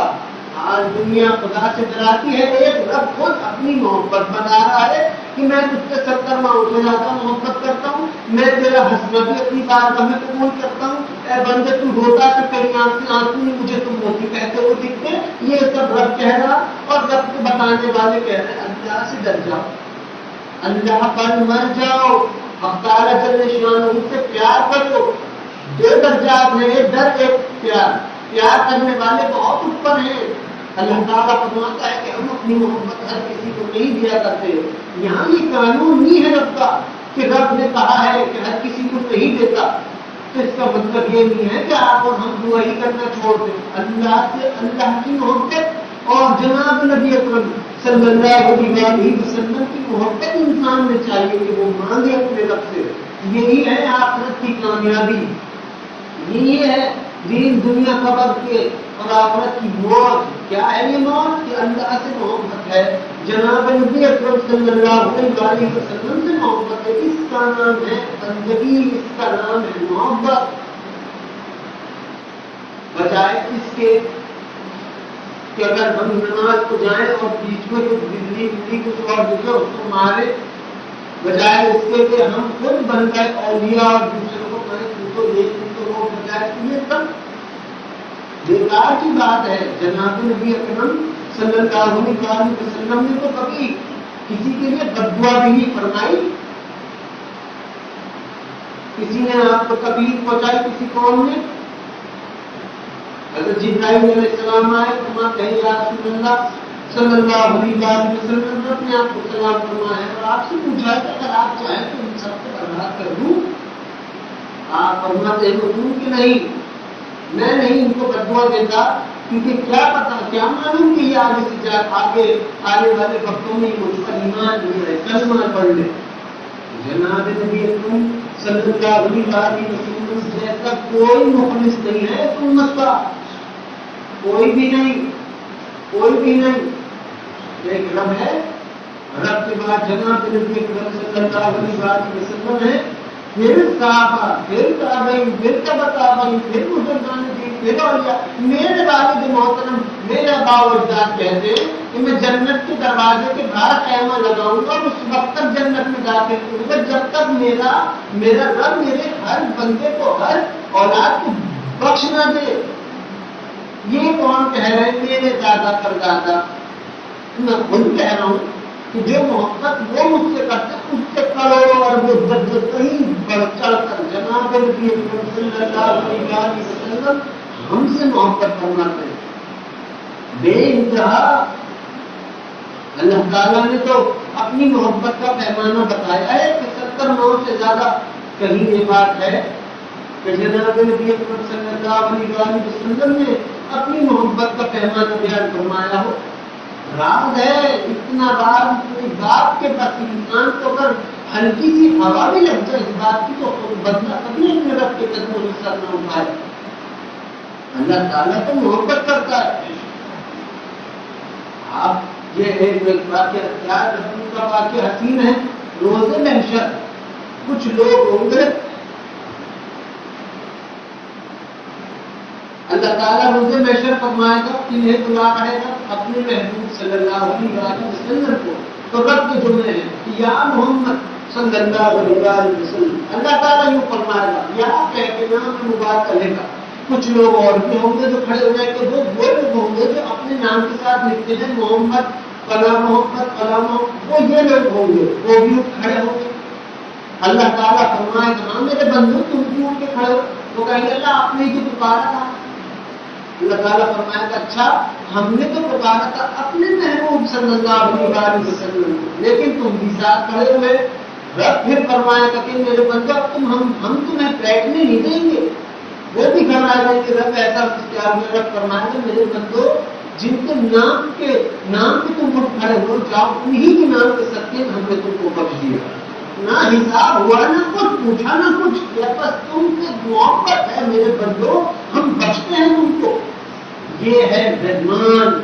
آج دنیا خدا سے ڈراتی ہے. ایک رب خود اپنی محبت بتا رہا ہے کہ میں تجھ سے 70 ماہ سے زیادہ محبت کرتا ہوں، میں تیرا ہنسنا بھی اپنی بارگاہ میں قبول کرتا ہوں. اے بندے تو روتا تو کہیں آنسو نہیں، مجھے تم موتی کہتے ہوئے دکھتے. یہ سب رب کہہ رہا اور رب کو بتانے والے کہہ رہے ہیں اللہ سے ڈر جاؤ، اللہ پر مر جاؤ، تعالیٰ جل شانہ سے پیار کرو. دو درجات ہیں، ایک ڈر ایک پیار. پیار کرنے والے بہت اوپر ہیں. اللہ تعالیٰ فرماتا ہے کہ ہم اپنی محبت ہر کسی کو نہیں دیا کرتے. یہاں یہ قانون نہیں ہے رب کا کہ رب نے کہا ہے کہ ہر کسی کو نہیں دیتا، تو اس کا مطلب یہ نہیں ہے کہ آپ اور ہم دعا ہی کرنا چھوڑ دیں. اللہ سے اللہ کی محبت اور جناب نبی اکرم صلی اللہ علیہ وسلم کی محبت انسان میں چاہیے کہ وہ مانگے اپنے رب سے. یہی ہے آخرت کی کامیابی، یہی ہے دین دنیا خبر کے اور آخرت کی موت. کیا ہے یہ موت؟ کہ اللہ سے محبت ہے، جناب نبی اکرم صلی اللہ علیہ وسلم سے محبت ہے. اس کا نام ہے بندگی، اس کا نام ہے محبت. بجائے اس کے کہ اگر ہم نماز کو جائیں اور بیچ میں کچھ بجلی کچھ اور دکھے اس کو مارے، بجائے اس کے کہ ہم خود بن گئے اولیاء اور دوسروں کو کہیں تم کو یہ تم کو وہ، بجائے یہ سب بیکار کی بات ہے. جناب نبی اکرم صلی اللہ علیہ وسلم نے تو کبھی کسی کے لیے بد دعا بھی نہیں فرمائی. کسی نے آپ کو تکلیف پہنچائی کسی قوم نے؟ حضرت جبرائیل علیہ السلام آئے، فرماتے ہیں یا رسول اللہ صلی اللہ علیہ وسلم نے اپنے آپ کو سلام فرمایا اور آپ سے پوچھا کہ اگر آپ چاہیں تو ان سب کو برباد کر دوں. آپ فرماتے ہیں کہ نہیں، میں نہیں ان کو بددعا دیتا، کیونکہ کیا پتا کیا معلوم کہ یہ آگے سے آنے والے وقتوں میں مجھ پر ایمان نہیں ہے، کلمہ پڑھ لے. جناب نبی اکرم صلی اللہ علیہ وسلم جیسا کوئی مخلص نہیں ہے اس امت کا، کوئی بھی نہیں. ایک رب ہے، رب کے بعد جناب نبی اکرم صلی اللہ علیہ وسلم ہے، پھر صحابہ، پھر تابعین، پھر تبع تابعین، پھر بزرگان دین، پھر اولیاء. میرے والد محترم، میرے آباء و اجداد کہتے ہیں کہ میں جنت کے دروازے کے باہر خیمہ لگاؤں گا اور اس وقت تک جنت میں داخل کروں گا جب تک میرا رب میرے ہر بندے کو، ہر اولاد کو بخش نہ دے. یہ کون کہہ رہے ہیں؟ میرے دادا پردادا. میں خود کہہ رہا ہوں کہ جو محبت وہ مجھ سے کرتے اس سے کروڑوں اور وہ کہیں بڑھ چڑھ کر جناب نبی اکرم صلی اللہ علیہ وسلم ہم سے محبت فرماتے ہیں. بے انتہا اللہ تعالیٰ نے تو اپنی محبت کا پیمانہ بتایا ہے کہ 70 سے زیادہ کہیں یہ بات ہے کہ جناب نبی اکرم صلی اللہ علیہ وسلم نے اپنی محبت کا پیمانہ بیان فرمایا ہو. راز ہے اتنا راز، اتنی بات کے بس انسان کو اگر ہلکی سی ہوا بھی لگ جائے اس بات کی تو بدلا کبھی اپنے رب کے قدموں میں سر نہ اٹھائے. اللہ تعالیٰ تو محبت کرتا ہے. آپ یہ ایک واقعہ کیا رسول کا واقعہ حسین ہے. روزے محشر کچھ لوگ ہوں گے، اللہ تعالیٰ روزے محشر فرمائے گا، انہیں بلا رہے گا اپنے محبوب صلی اللہ علیہ وسلم کو. تو رب کے جملے ہیں یا محمد صلی اللہ علیہ وسلم. اللہ تعالیٰ یوں فرمائے گا یا کہہ کے نام مبارک کرے گا. کچھ لوگ اور بھی ہوں گے جو کھڑے ہو جائیں گے، وہ لوگ ہوں گے جو اپنے نام کے ساتھ لکھتے ہیں محمد فلاں محمد فلاں محمد، وہ یہ لوگ ہوں گے، وہ بھی کھڑے ہوں گے. اللہ تعالیٰ فرمائے گا میرے بندو تم کیوں اٹھ کے کھڑے ہو؟ وہ کہیں گے اللہ آپ نے جو پکارا تھا. اللہ تعالیٰ فرمایا تھا اچھا ہم نے تو پکارا تھا اپنے محبوب صلی اللہ علیہ وسلم، لیکن تم بھی ساتھ کھڑے ہوئے. رب پھر فرمایا تھا کہ میرے بندو اب ہم تمہیں بیٹھنے نہیں دیں گے. وہ بھی گھر آ جائیں گے. رب ایسا اختیار میں رب فرمایا کہ میرے بندو جن کے نام کے تم اٹھ کھڑے ہو جاؤ، انہی کے نام کے سچے ہم نے تم کو بخش دیا. نہ حساب ہوا، نہ کچھ پوچھا، نہ کچھ کیا، بس تم سے محبت ہے میرے بندو، ہم بخشتے ہیں تم کو. یہ ہے رحمان،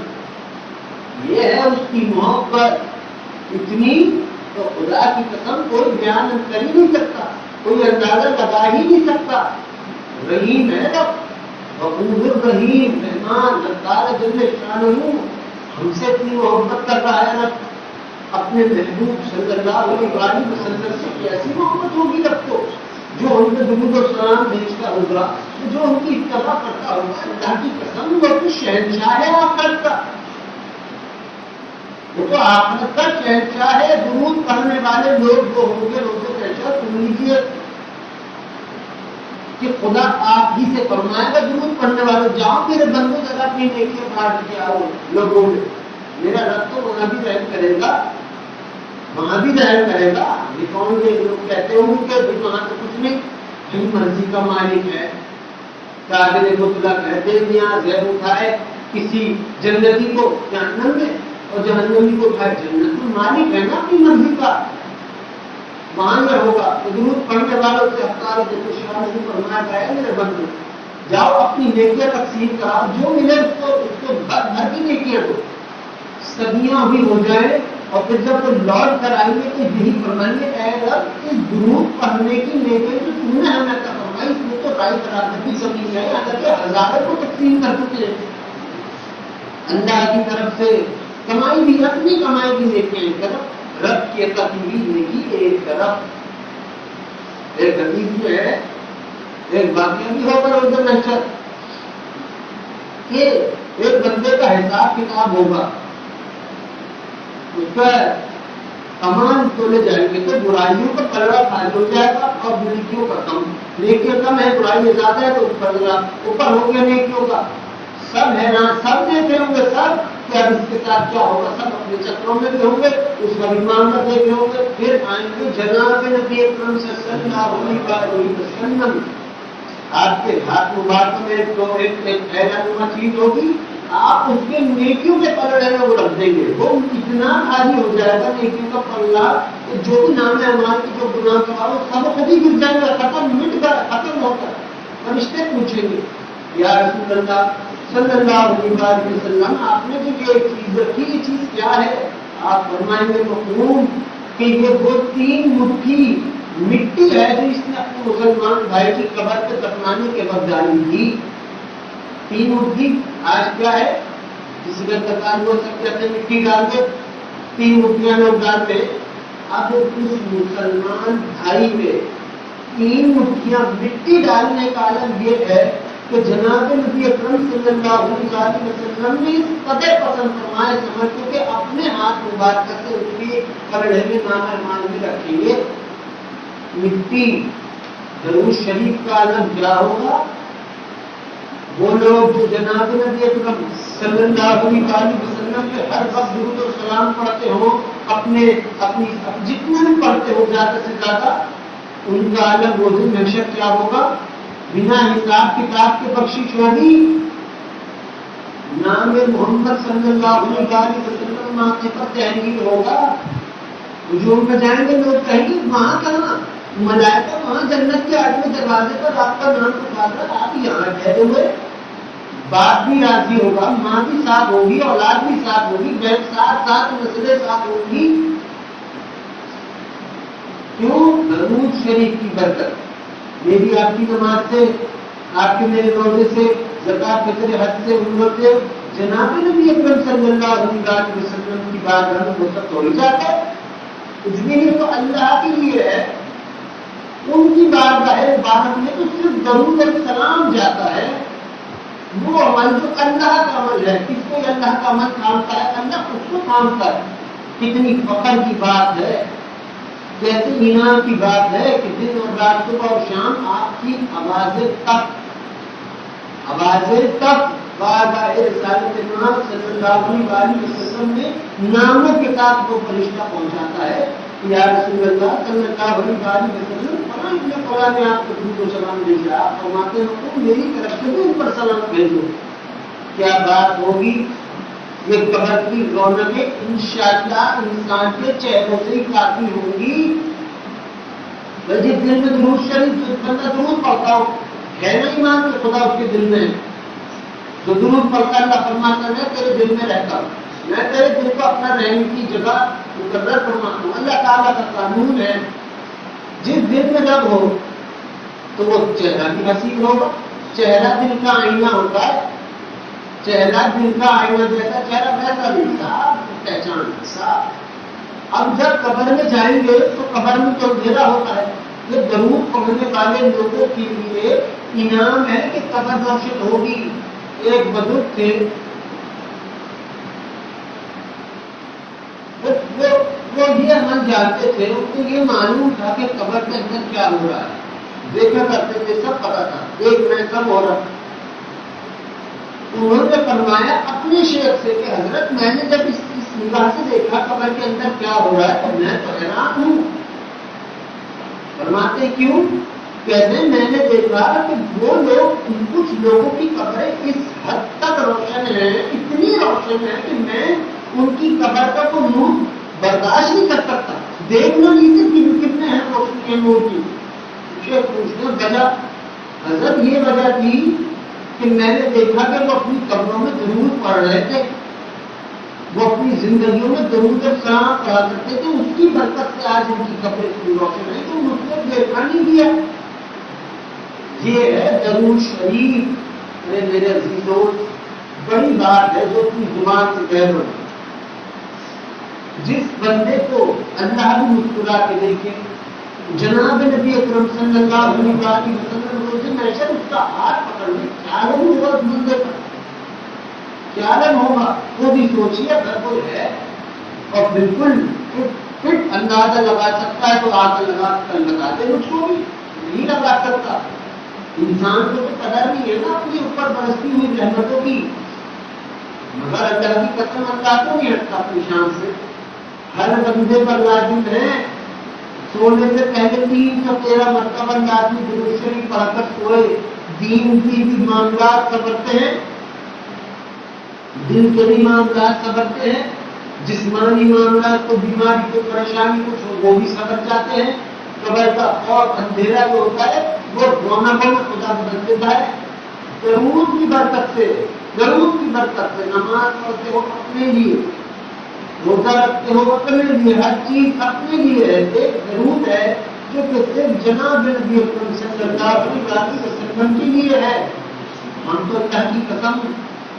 یہ ہے اس کی محبت اتنی تو خدا کی قسم کوئی بیان کر ہی نہیں سکتا، کوئی اندازہ لگا ہی نہیں سکتا. رحیم ہے رب، غفور الرحیم، رحمان. اللہ تعالیٰ جل شانہ ہم سے اتنی محبت کر رہا ہے رب. اپنے محبوب صلی اللہ علیہ وسلم سے کیسی محبت ہوگی رب کو، جو ان کے درود و سلام بھیجتا ہوگا، جو ان کی اتباع کرتا ہوگا. اللہ کی قسم وہ تو شہنشاہ ہے آخرت کا، وہ تو آخرت کا شہنشاہ ہے. درود پڑھنے والے لوگ جو ہوں گے روزے محشر سن لیجیے کہ خدا آپ ہی سے فرمائے گا درود پڑھنے والے جاؤ میرے بندوں جگہ اپنی نیکیاں بانٹ کے آؤ لوگوں میں، میرا رب تو وہاں بھی رحم کرے گا، وہاں بھی رحم کرے گا۔ یہ کون یہ لوگ کہتے ہوں کہ وہاں تو کچھ نہیں، اپنی مرضی کا مالک ہے، قادر مطلق ہے، دل یہاں زہر اٹھائے کسی جنتی کو جہنم میں اور جہنمی کو اٹھائے جنت میں، مالک ہے نا اپنی مرضی کا، وہاں میں ہوگا۔ تو درود پڑھنے والوں سے ہفتہ نہیں فرمایا گیا ہے میرے بندو جاؤ اپنی نیکیاں تقسیم کراؤ، جو ملے اس کو بھر کی نیکیاں دو، صدیاں بھی ہو جائیں، اور پھر جب وہ لوٹ کر آئیں گے تو یہی فرمائیں گے اے رب اس درود پڑھنے کی نیکی جو تم نے ہمیں عطا فرمائی اس میں تو رائے برابر کی کمی ہے، اگر ہزاروں کو تقسیم کر چکے ہیں اللہ کی طرف سے، کمائی بھی اپنی کمائی کی نیکیاں ایک طرف، رب کی عطا کی بھی نیکی ایک طرف۔ ایک حدیث میں ہے، ایک واقعہ بھی ہوگا روز محشر کہ ایک بندے کا حساب کتاب ہوگا، اس پر تمام تولے جائیں گے تو برائیوں کا پلڑا خالی ہو جائے گا اور نیکیوں کا کم، نیکیاں کم ہے برائیاں زیادہ ہے تو پلڑا اوپر ہو گیا نیکیوں کا، سب ہے نا، سب دیکھے ہوں گے سب کہ اب اس کے ساتھ کیا ہوگا، سب اپنے چکروں میں بھی ہوں گے، اس کا بھی معاملہ دیکھے ہوں گے، پھر آئیں گے جناب نبی اکرم صلی اللہ علیہ وسلم، آپ کے ہاتھ مبارک میں ایک پھیلا نما چیز ہوگی، آپ اس کے نیکیوں کے پلڑے میں وہ رکھ دیں گے، وہ اتنا بھاری ہو جائے گا نیکیوں کا پلڑا کہ جو بھی نام ہے ہمارے جو گناہ کا وہ سب خود ہی گر جائے گا، ختم مٹ کر ختم ہو کر، فرشتے پوچھیں گے یا رسول اللہ صلی اللہ علیہ وسلم آپ نے جو یہ چیز رکھی یہ چیز کیا ہے؟ آپ فرمائیں گے مفہوم کہ یہ وہ 3 مٹھی مٹی ہے جو اس نے اپنے مسلمان بھائی کی قبر پہ دفنانے کے وقت ڈالی تھی۔ 3 مٹھی آج کیا ہے، کسی کا دکان ہو سکتے اپنے مٹی ڈال دے، 3 مٹھیاں لوگ ڈالتے، اب اس مسلمان بھائی میں 3 مٹھیاں مٹی ڈالنے کا عالم یہ ہے کہ جناب نبی اکرم صلی اللہ علیہ وسلم نے اس قدر پسند فرمائے سمجھتے کہ اپنے ہاتھ مبارک سے اس کی پلڑے میں نام اعمال میں رکھیں گے مٹی۔ درود شریف کا عالم کیا ہوگا؟ وہ لوگ جو جناب نبی اکرم صلی اللہ علیہ وسلم کے ہر وقت درود و سلام پڑھتے ہوں، اپنی جتنے بھی پڑھتے ہو زیادہ سے زیادہ، ان کا عالم روز محشر کیا ہوگا؟ بنا حساب کتاب کے بخشش ہوگی، نام محمد صلی اللہ علیہ وسلم ماتھے پر تحریر ہوگا، ہجوم میں جائیں گے لوگ کہیں گے وہاں کہاں ملائکہ وہاں جنت کے 8ویں دروازے پر آپ کا نام پکار کر آپ یہاں ٹھہرے ہوئے، باپ بھی راضی ہوگا، ماں بھی ساتھ ہوگی، اولاد بھی ساتھ ہوگی، بہن ساتھ نسلیں ساتھ ہوگی، کیوں؟ درود شریف کی برکت، میری آپ کی نماز سے، آپ کے میرے روزے سے، زکات فطر حج سے، عمرہ سے جناب نبی اکرم صلی اللہ علیہ وسلم کی بات ہم تک تھوڑی جاتا ہے، کچھ بھی نہیں تو اللہ کے لیے ہے، ان کی بارگاہ میں تو صرف درود السلام جاتا ہے، وہ عمل جو اللہ کا عمل ہے، کس کو اللہ کا عمل کامتا ہے؟ اللہ اس کو کامتا ہے۔ کتنی فخر کی بات ہے، کیسے ایمان کی بات ہے کہ دن اور رات صبح اور شام آپ کی آوازیں تک بارگاہ رسالت امام صلی اللہ علیہ وسلم میں ناموں کے ساتھ وہ فرشتہ پہنچاتا ہے یا رسول اللہ صلی اللہ علیہ وسلم فلاں نے آپ کو درود و سلام بھیجا، آپ فرماتے ہیں میری طرف سے بھی ان پر سلام بھیجو، کیا بات ہوگی؟ یہ قبر کی رونقیں انشاءاللہ انسان کے چہروں سے ہی کافی ہوں گی۔ جس دل میں درود شریف بندہ درود پڑھتا ہو ہے نا ایمان کہ خدا اس کے دل میں ہے، جو درود پڑھتا اللہ فرماتا ہے میں تیرے دل میں رہتا ہوں، میں تیرے دل کو اپنا رہنے کی جگہ مقرر فرماتا ہوں۔ اللہ تعالیٰ کا قانون ہے جس دل میں جب ہو تو وہ چہرہ بھی حسین ہوگا، چہرہ دل کا آئینہ ہوتا ہے، چہرہ دل کا آئینہ جیسا چہرہ ویسا بھی صاف پہچان صاف۔ اب جب قبر میں جائیں گے تو قبر میں تو اندھیرا ہوتا ہے، یہ درود پڑھنے والے لوگوں کے لیے انعام ہے کہ قبر روشن ہوگی۔ ایک بزرگ تھے، وہ یہ عمل جانتے تھے، ان کو یہ معلوم تھا کہ قبر کے اندر کیا ہو رہا ہے، دیکھا کرتے تھے، سب پتا تھا، ایک میں سب ہو رہا. انہوں نے فرمایا اپنے شیخ سے کہ حضرت میں نے جب اس نگاہ سے دیکھا قبر کے اندر کیا ہو رہا ہے تو میں تو حیران ہوں. فرماتے کیوں؟ کہتے ہیں میں نے دیکھا کہ وہ لوگ، کچھ لوگوں کی قبریں اس حد تک روشن ہیں، اتنی روشن ہے کہ میں ان کی قبر کا کوئی نور برداشت نہیں کر سکتا. دیکھنا نہیں سے کتنے ہیں روشنی نور کی. پوچھتے وجہ؟ حضرت یہ وجہ تھی کہ میں نے دیکھا کہ وہ اپنی قبروں میں درود پڑھ رہے تھے، وہ اپنی زندگیوں میں درود السلام پڑھا کرتے تھے، اس کی برکت سے آج ان کی قبریں اتنی روشن ہے تو مجھ کو دیکھا نہیں دیا. یہ ہے درود شریف. میرے عزیزوں، بڑی بات ہے جو اپنی زبان سے کہہ رہا ہوں. جس بندے کو اللہ بھی مسکرا کے دیکھے، جناب نبی اکرم صلی اللہ علیہ وسلم روز محشر اس کا ہاتھ پکڑ لے، کیا عالم ہوگا اس بندے کا، کیا عالم ہوگا. وہ بھی سوچیے اگر کوئی ہے اور بالکل فٹ اندازہ لگا سکتا ہے تو آ کر لگا دے. مجھ کو بھی نہیں لگا سکتا. انسان کو تو قدر نہیں ہے نا اپنے اوپر برستی ہوئی رحمتوں کی، مگر اللہ کی قسم اللہ کو نہیں ہٹتا اپنی شان سے. ہر بندے پر لازم ہے سونے سے پہلے 313 مرتبہ لازمی درود شریف پڑھ کر سوئے. دین کی بھی معاملات سبرتے ہیں، دل کے بھی معاملات سبرتے ہیں، جسمانی معاملات کو، بیماری کو، پریشانی کو وہ بھی سبر جاتے ہیں. قبر کا خوف اندھیرا جو ہوتا ہے وہ رونا بن خدا بدل دیتا ہے. درود کی برکت سے، درود کی برکت سے نماز پڑھتے ہو اپنے لیے، روزہ رکھتے ہو اپنے لیے، ہر چیز اپنے لیے ہے. ایک درود ہے جو کہ صرف جناب نبی اکرم صلی اللہ علیہ وسلم کے لیے ہے. ہم تو اللہ کی قسم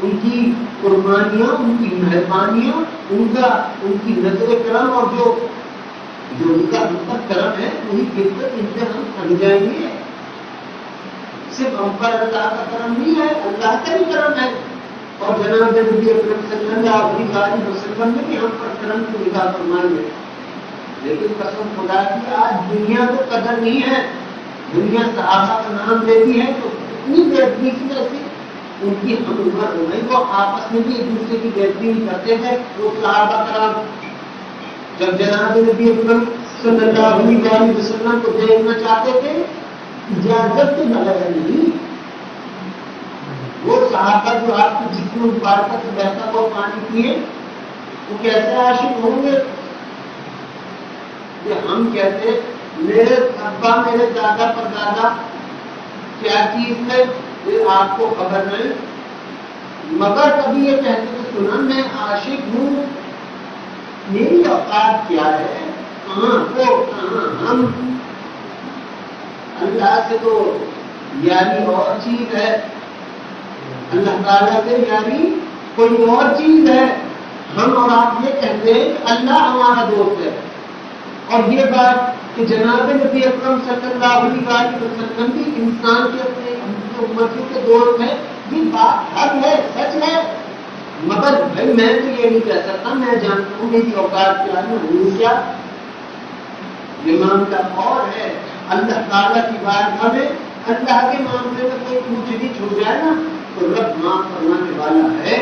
ان کی قربانیاں، ان کی مہربانیاں، ان کی نظر کرم اور جو ان کا کرم ہے وہی فطرت ان سے ہم پڑ جائیں گے. صرف ہم پر اللہ کا کرم نہیں ہے، اللہ کا بھی کرم ہے. اور جناب نبی اکرم صلی اللہ علیہ وسلم نے بھی ہم پر کرم کی نگاہ فرمائی ہے. لیکن قسم خدا کی آج دنیا کو قدر نہیں ہے. دنیا صحابہ کا نام لیتی ہے تو اتنی بےعزتی کی وجہ سے ان کی ہم عمر ہو گئی، وہ آپس میں بھی ایک دوسرے کی بےعزتی کرتے تھے. وہ صحابہ کرام جب جناب نبی اکرم صلی اللہ علیہ وسلم کو دیکھنا چاہتے تھے اجازت کے بغیر نہیں. وہ صحابہ جو آپ کی جسم مبارکہ سے بہتا ہوا پانی پیے وہ کیسے عاشق ہوں گے کہ ہم کہتے میرے ابا میرے دادا پر دادا کیا چیز ہے یہ آپ کو خبر نہیں، مگر کبھی یہ کہتے کہ سنا میں عاشق ہوں، میری اوقات کیا ہے، کہاں وہ کہاں ہم. اللہ سے تو یاری اور چیز ہے، اللہ تعالیٰ سے یاری کوئی اور چیز ہے. ہم اور آپ یہ کہتے ہیں کہ اللہ ہمارا دوست ہے. اور یہ بات کہ جناب نبی اکرم صلی اللہ علیہ وسلم بھی انسان کے اپنے امتیوں کے دوست ہیں، یہ بات حق ہے، سچ ہے. مگر بھائی میں تو یہ نہیں کہہ سکتا، میں جانتا ہوں میری اوقات کیا ہے، ہوں کیا. یہ معاملہ اور ہے. اللہ تعالیٰ کی بارگاہ میں اللہ کے معاملے میں کوئی پوچھگی چھوٹ جائے نا تو رب معاف فرمانے والا ہے.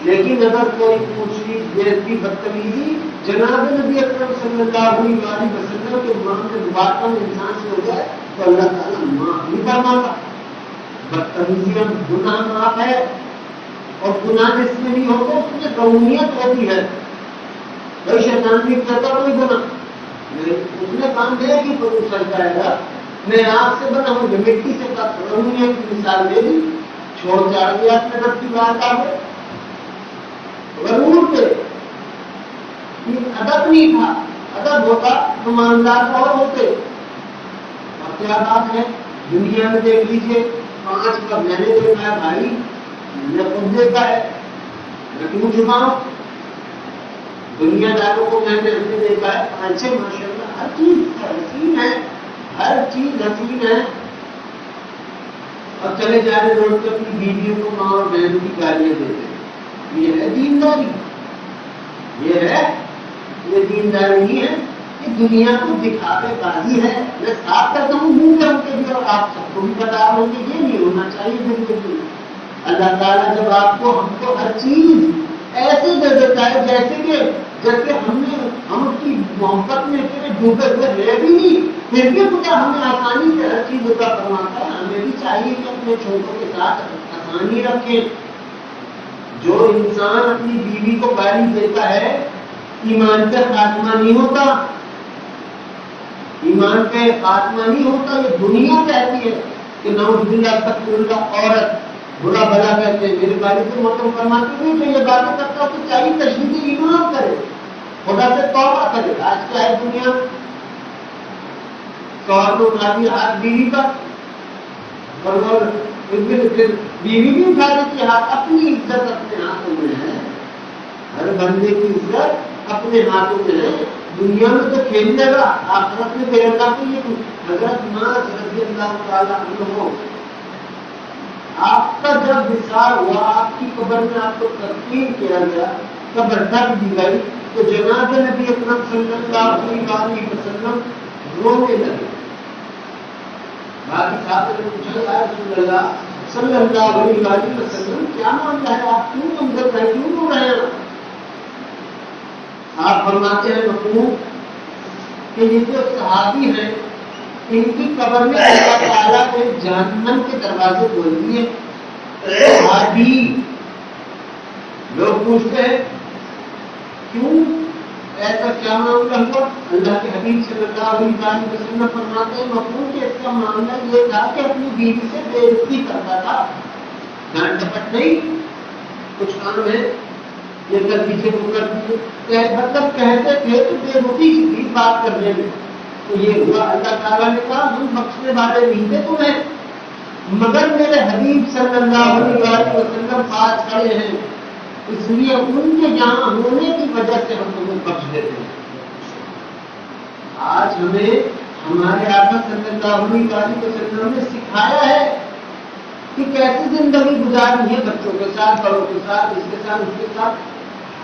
لیکن اگر کوئی پوچھگی بےعزتی بدتمیزی جناب نبی اکرم صلی اللہ علیہ وسلم کے معاملے مبارکہ میں انسان سے ہو جائے تو اللہ تعالیٰ معاف نہیں فرماتا. بدتمیزی اور گناہ معاف ہے، اور گناہ جس میں نہیں ہوتا اس میں قومیت ہوتی ہے. بھائی شیطان بھی کرتا کوئی گناہ، اس نے کام دیا کہ کوئی اچھل جائے گا، میں آپ سے بنا ہوں مٹی سے قومیت کی مثال دے دی، چھوڑ جا گیا اپنے رب کی بات آ گئے ضرور پہ. ادب نہیں تھا، ادب ہوتا تو معاملات اور ہوتے. اب کیا بات ہے دنیا میں دیکھ لیجیے 5 کا میں نے دیکھا ہے بھائی، میں خود دیکھا ہے، میں کیوں چھپاؤں. دنیا داروں کو میں نے دیکھا ہے 5 ماشاء اللہ ہر چیز حسین ہے، ہر چیز حسین ہے. اب چلے جا رہے روڈ پہ اپنی بیویوں کو ماں اور بہن کی گالیاں دیتے ہیں. یہ ہے دینداری، یہ ہے، یہ دینداری نہیں ہے. کہ دنیا کو دکھاوے بازی ہے. میں صاف کرتا ہوں منہ پہ ان کے بھی، اور آپ سب کو بھی بتا رہا ہوں کہ یہ نہیں ہونا چاہیے بالکل. اللہ تعالیٰ جب آپ کو ہم کو ہر چیز ایسے دے دیتا ہے جیسے ہم اس کی محبت میں اتنے ڈوبے ہوئے رہ بھی نہیں، پھر بھی خدا ہمیں آسانی سے ہر چیز عطا فرماتا ہے. ہمیں بھی چاہیے کہ اپنے چھوٹوں کے ساتھ آسانی رکھیں. جو انسان اپنی بیوی کو گالی دیتا ہے ایمان پہ خاتمہ نہیں ہوتا، ایمان پہ خاتمہ نہیں ہوتا. یہ دنیا کہتی ہے کہ نعوذ باللہ تک کا عورت برا بھلا کہتے ہیں. میرے والد سے محترم فرماتے ہیں کہ یہ باتیں کرتا تو چاہیے تشدید ایمان کرے، خدا سے توبہ کرے. آج کیا ہے دنیا، شوہر کو اٹھا دیا ہاتھ بیوی کا، اور پھر بیوی بھی اٹھا دیتی ہاتھ. اپنی عزت اپنے ہاتھوں میں ہے، ہر بندے کی عزت اپنے ہاتھوں میں ہے. دنیا میں تو کھیل لے گا، آخرت میں پھر اللہ کو یہ حضرت ناز رضی اللہ تعالیٰ عنہ، آپ کا جب وصال ہوا، آپ کی قبر میں آپ کو تدفین کیا گیا، قبر ڈھک دی گئی، تو جناب نبی اکرم صلی اللہ علیہ وسلم رونے لگے. باقی صاحب نے پوچھا یا رسول اللہ صلی اللہ علیہ وسلم کیا معاملہ ہے، آپ کیوں منظر رہے، کیوں رو رہے ہیں؟ آپ فرماتے ہیں مفہوم کہ یہ جو صحابی ہیں ان کی قبر میں اللہ تعالیٰ نے جہنم کے دروازے کھول دیے. صحابی لوگ پوچھتے ہیں کیوں، ایسا کیا معاملہ ہوا؟ اللہ کے حبیب صلی اللہ علیہ وسلم فرماتے ہیں مفہوم کہ اس کا معاملہ یہ تھا کہ اپنی بیوی سے بے عزتی کرتا تھا. ڈانٹ ڈپٹ نہیں، کچھ کام ہے یہ کر دیجیے وہ کر دیجیے، مطلب کہتے تھے تو بے رخی کی بات کرنے میں. تو یہ ہوا، اللہ تعالیٰ نے کہا ہم بخشنے والے نہیں تھے تمہیں، مگر میرے حبیب صلی اللہ علیہ وسلم پاس کھڑے ہیں، اس لیے ان کے یہاں ہونے کی وجہ سے ہم تمہیں بخش دیتے ہیں. آج ہمیں ہمارے آقا صلی اللہ علیہ وسلم نے سکھایا ہے کہ کیسی زندگی گزارنی ہے، بچوں کے ساتھ، بڑوں کے ساتھ، اس کے ساتھ، اس کے ساتھ،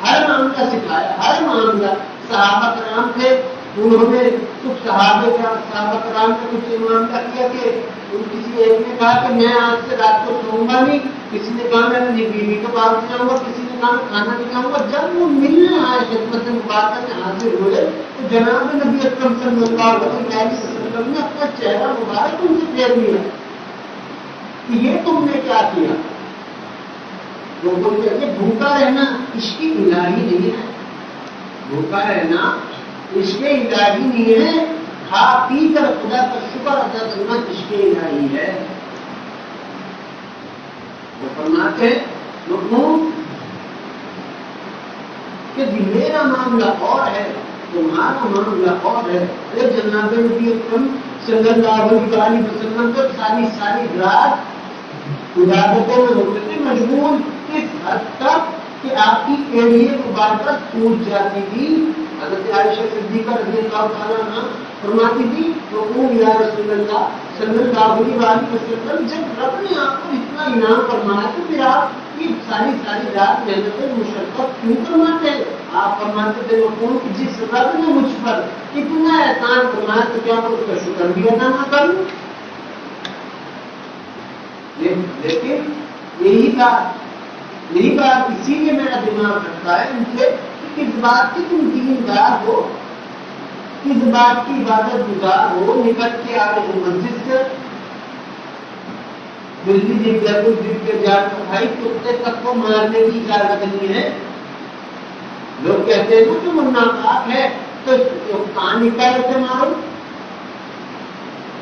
ہر معاملہ سکھایا، ہر معاملہ. صحابہ کرام تھے، انہوں نے کچھ صحابہ کرام کا کچھ معاملہ کیا کہ کسی ایک نے کہا کہ میں آج سے رات کو سوؤں گا نہیں، کسی نے کہا میں اپنی بیوی کے پاس جاؤں گا، کسی نے کہا میں کھانا نہیں کھاؤں گا. جب وہ ملنے آئے خدمت مبارکہ میں حاضر ہوئے تو جناب نبی اکرم صلی اللہ علیہ وسلم نے اپنا چہرہ مبارک ان سے پھیر لیا کہ یہ تم نے کیا کیا. لوگوں کو کہتے بھوکا رہنا عشق الہی نہیں ہے، بھوکا رہنا عشق الہی نہیں ہے، کھا پی کر خدا کا شکر ادا کرنا عشق الہی ہے. وہ فرماتے ہیں مفہوم کہ میرا معاملہ اور ہے، تمہارا معاملہ اور ہے. ارے جناب نبی اکرم صلی اللہ علیہ وسلم تو ساری رات عبادتوں میں ہوتے تھے مشغول، اس حد تک کہ آپ کی ایڑیے مبارکہ ٹوٹ جاتی تھی. حضرت عائشہ صدیقہ رضی اللہ تعالیٰ عنہا فرماتی تھی وقول یا رسول اللہ صلی اللہ علیہ وسلم، جب رب نے آپ کو اتنا انعام فرمایا تو پھر آپ کی ساری رات محنتیں مشقت کیوں فرماتے ہیں؟ آپ فرماتے تھے وقول کہ جس رب نے مجھ پر اتنا احسان فرمایا تو کیا میں اس کا شکر بھی ادا نہ کروں؟ لیکن یہی بات اسی لیے میرا دماغ رکھتا ہے ان سے کہ کس بات کی تم دیندار ہو، کس بات کی عبادت گزار ہو، نکل کے آ رہے ہو مسجد سے، بجلی دکھ جائے کچھ دکھ کے جا کر بھائی کتے تک کو مارنے کی اجازت نہیں ہے. لوگ کہتے ہیں کہ مرنا پاک ہے تو پانی کیسے مارو،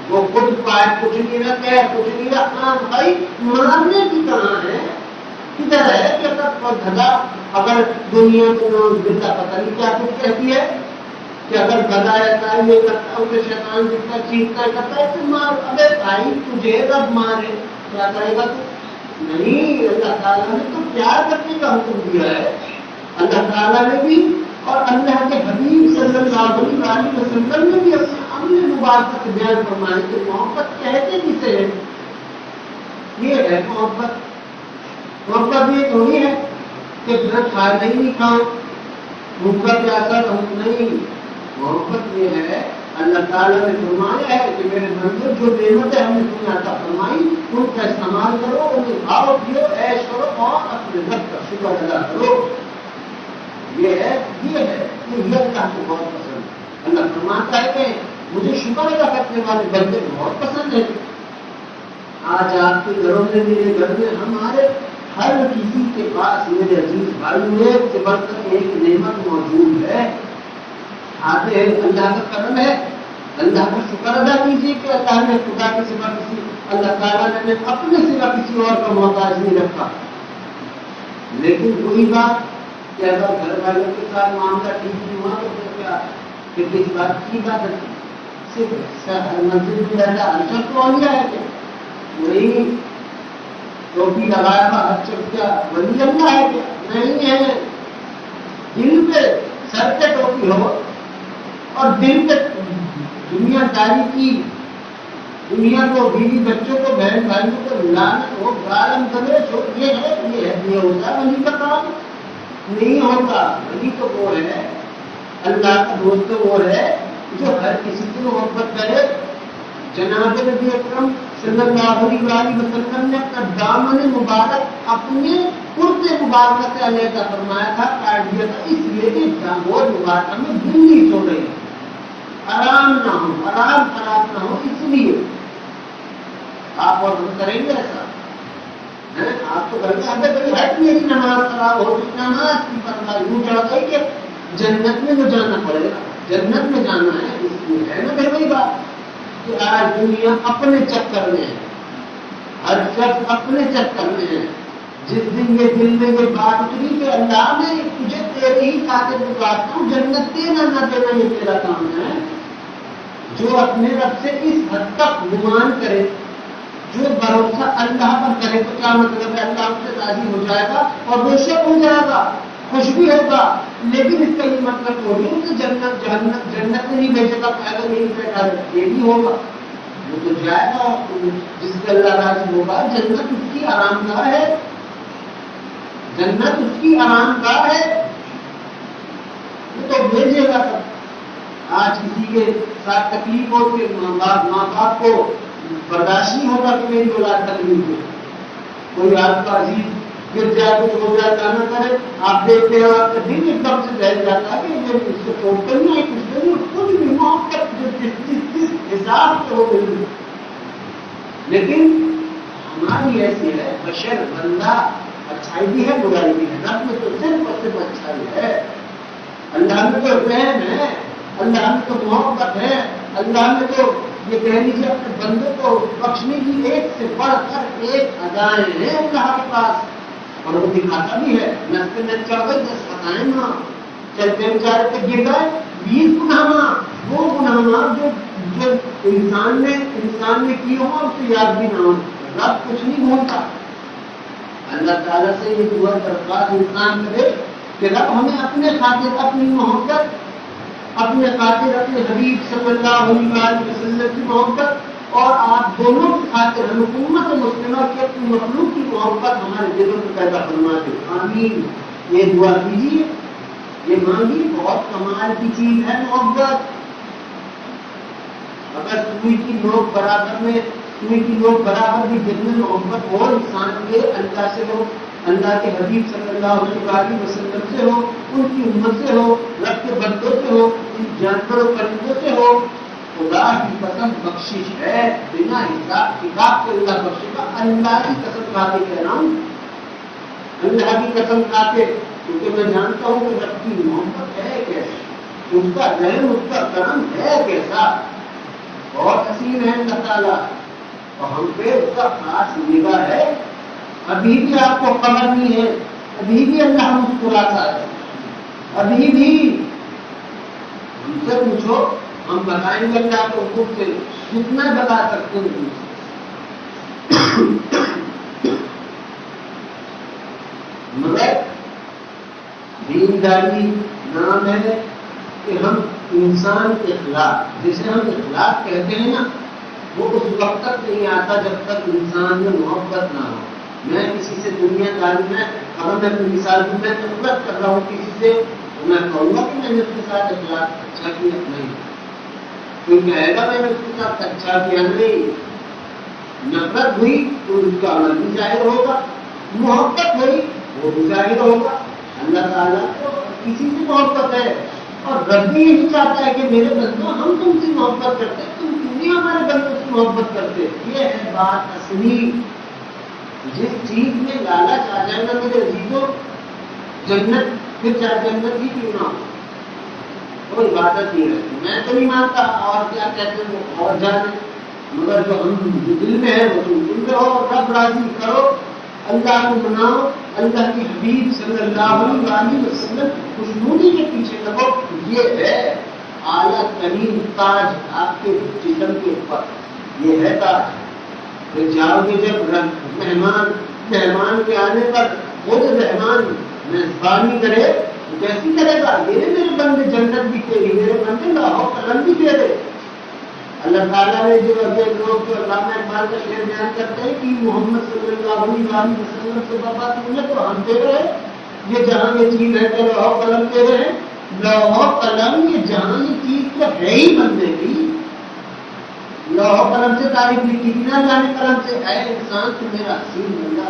وہ خود پائے کچھ نہیں رہا، کہہ کچھ نہیں رہا. ہاں بھائی مارنے کی کہاں ہے، کدھر ہے کہ گدا اگر دنیا کو گدا پتہ نہیں کیا کچھ کہتی ہے کہ اگر گدا ایسا ہے یہ کرتا ہے اسے شیطان جتنا چیختا ہے کرتا ہے تو مار. ابے بھائی تجھے رب مارے کیا کرے گا تو نہیں. اللہ تعالیٰ نے تو پیار کرنے کا حکم دیا ہے، اللہ تعالیٰ نے بھی اور اللہ کے حبیب صلی اللہ علیہ وسلم نے بھی اپنے عمل مبارک سے بیان فرمائے کہ محبت کہتے کسے ہے. یہ ہے محبت یہ تھوڑی ہے کہ میں کھانا ہی نہیں کھاؤں، بھوکا پیاسا رہوں نہیں. محبت یہ ہے اللہ تعالیٰ نے فرمایا ہے کہ میرے بندے جو نعمتیں ہم نے تمہیں عطا فرمائی ان کا استعمال کرو، انہیں کھاؤ پیو عیش کرو اور اپنے رب کا شکر ادا کرو. یہ ہے یہ اللہ کو بہت پسند ہے. اللہ فرماتا ہے کہ مجھے شکر ادا کرنے والے بندے بہت پسند ہیں. آج آپ کے گھروں میں میرے گھر میں ہمارے ہر کسی کے پاس میرے عزیز بھائی ایک سے بڑھ کر ایک نعمت موجود ہے. آتے ہیں اللہ کا کرم ہے، اللہ کا شکر ادا کیجیے کہ اللہ نے خدا کے سوا کسی اللہ تعالیٰ نے اپنے سوا کسی اور کا محتاج نہیں رکھا. لیکن وہی بات کہ اگر گھر والوں کے ساتھ معاملہ ٹھیک نہیں ہوا تو کیا کہ کس بات کی بات ہے؟ صرف مسجد میں رہتا ارشد تو آیا ہے کیا؟ وہی ٹوپی لگایا تھا اچھا کیا ولی اللہ ہے کیا؟ نہیں ہے. دل پہ سر پہ ٹوپی ہو اور دل پہ دنیا داری کی، دنیا کو، بیوی بچوں کو، بہن بھائیوں کو ملانا ہو، گالم گدش ہو، یہ ہوتا ہے ولی کا کام؟ نہیں ہوتا. ولی تو وہ ہے، اللہ کا دوست تو وہ ہے جو ہر کسی کو محبت کرے. جناب نبی اکرم صلی اللہ علیہ وسلم نے اپنا دامن مبارک اپنے کرتے مبارک سے علیحدہ فرمایا تھا، کاٹ دیا تھا، اس لیے کہ دامن مبارک میں بلی سو رہی ہے، آرام نہ ہو، آرام خراب نہ ہو. اس لیے آپ اور ہم کریں گے ایسا؟ آپ تو گھر میں اگر کبھی ہے کہ میری نماز خراب ہو، نماز کی پرواہ یوں چڑھ گئی کہ جنت میں جو جانا پڑے گا، جنت میں جانا ہے. اس لیے ہے نا پھر وہی بات کہ آج دنیا اپنے چکر میں ہے، ہر شخص اپنے چکر میں ہے. جس دن یہ دل میں یہ بات اتری کہ اللہ نے تجھے تیرے ہی خاطر بتاتا ہوں، جنت دینا نہ دینا یہ تیرا کام ہے. جو اپنے رب سے اس حد تک گمان کرے، جو بھروسہ اللہ پر کرے، تو کیا مطلب ہے؟ اللہ اس سے راضی ہو جائے گا اور بے شک ہو جائے گا، خوش بھی ہوگا. لیکن اس کا یہ مطلب تھوڑی کہ جنت میں نہیں بھیجے گا، پہلے نہیں بیٹھا ہے. یہ بھی ہوگا، وہ تو جائے گا جس سے اللہ راضی ہوگا. جنت اس کی آرام گاہ ہے، جنت اس کی آرام گاہ ہے، وہ تو بھیجے گا. آج کسی کے ساتھ تکلیف ہو کہ ماں باپ کو برداشت نہیں ہوگا کہ میری اولاد تکلیف ہو. کوئی آپ کا عزیز گر جائے کچھ ہو جائے نہ کرے، آپ دیکھتے ہیں آپ کا دل ایک دم سے بہل جاتا ہے کہ یہ اس کو چھوڑ کر نہیں کچھ نہیں خود بھی محبت جس حساب سے ہو گئی. لیکن ہماری ایسی ہے بشر بندہ، اچھائی بھی ہے برائی بھی ہے. رب میں تو صرف اور صرف اچھائی ہے، اللہ میں تو رحم ہے، اللہ میں تو محبت ہے، اللہ میں تو یہ کہہ لیجیے اپنے بندے کو بخشنے کی ایک سے بڑھ کر ایک ادائیں ہیں اللہ کے پاس. اور وہ دکھاتا بھی ہے. نستے میں چڑھ گئے 10 فتائیں ماں، چلتے بیچارے پہ گر گئے 20 گناہ ماں. وہ گناہ ماں جو انسان نے کی ہو اس کو یاد بھی نہ ہو. رب کچھ نہیں بھولتا. اللہ تعالیٰ سے یہ دعا درخواست انسان کرے کہ رب ہمیں اپنے خاطر اپنی محبت، اپنے خاطر اپنے حبیب صلی اللہ علیہ وسلم کی محبت، اور آپ دونوں کی خاطر ہم امت مسلمہ کی اپنی مخلوق کی محبت ہمارے دلوں میں پیدا فرما دے. آمین. یہ دعا کیجیے، یہ مانگی. بہت کمال کی چیز ہے محبت. اگر سوئی کی نوک برابر میں، سوئی کی نوک برابر بھی دل میں محبت ہو انسان کے اللہ سے ہو، اللہ کے حبیب صلی اللہ علیہ وسلم سے ہو، ان کی امت سے ہو، رب کے بندوں سے ہو، ان جانوروں پرندوں سے ہو، خدا کی قسم بخشش ہے بنا حساب کتاب کے اللہ بخشے گا. اللہ کی قسم کھا کے کہہ رہا ہوں، اللہ کی قسم کھا کے، کیونکہ میں جانتا ہوں کہ رب کی محبت ہے کیسے، اس کا رحم، اس کا کرم ہے کیسا. بہت حسین ہے اللہ تعالیٰ، اور ہم پہ اس کا خاص نگاہ ہے. ابھی بھی آپ کو خبر نہیں ہے، ابھی بھی اللہ مسکراتا ہے، ابھی بھی. ہم سے پوچھو، ہم بتائیں گے اللہ کو خود سے کتنا بتا سکتے ہیں. مگر دینداری نام ہے کہ ہم انسان کے اخلاق، جسے ہم اخلاق کہتے ہیں نا، وہ اس وقت تک نہیں آتا جب تک انسان میں محبت نہ ہو. میں کسی سے دنیا داری میں، اگر میں اپنی مثال کی میں نفرت کر رہا ہوں کسی سے، تو میں کہوں گا کہ میں نے اس کے ساتھ اخلاق اچھا کیا نہیں، کوئی کہے گا میں نے اس کے ساتھ اچھا کیا نہیں، نفرت ہوئی تو اس کا عمل بھی ظاہر ہوگا، محبت ہوئی وہ بھی ظاہر ہوگا۔ اللہ تعالیٰ کو کسی سے محبت ہے اور رب بھی یہی چاہتا ہے کہ میرے بندوں ہم تم سے محبت کرتے ہیں، تم کیوں نہیں ہمارے بندوں سے محبت کرتے؟ یہ ہے بات اصلی۔ جس چیز میں لالچ آ جائے گا میرے عزیزوں، جنت پھر چاہے جنت ہی کیوں نہ ہو، کوئی عبادت نہیں رہتی۔ میں تو نہیں مانتا اور کیا کہتے ہیں وہ اور جانے، مگر جو ہم دل میں ہے وہ تم دل میں ہو، رب راضی کرو، اللہ کو مناؤ، اللہ کی حبیب صلی اللہ علیہ وسلم خوشنودی کے پیچھے لگو۔ یہ ہے اعلیٰ ترین تاج آپ کے جسم کے اوپر، یہ ہے تاج۔ پھر جاؤ گے جب مہمان کے آنے پر خود رحمان میزبانی کرے تو کیسی کرے گا؟ میرے بندے جنت بھی تیری، میرے بندے لاہو قلم بھی تیرے۔ اللہ تعالیٰ نے جو اگلے لوگ جو علامہ اقبال کا شعر بیان کرتے ہیں کہ محمد صلی اللہ علیہ وسلم سے بابا تم نے تو ہم تیرے ہیں، یہ جہاں یہ چیز ہے تو لاہو قلم تیرے ہیں، لاہو قلم یہ جہاں یہ چیز تو ہے ہی بندے کی، لاہو قلم سے تعریف لکھی تھی نہ جانے قلم سے۔ اے انسان تو میرا حسین بندہ،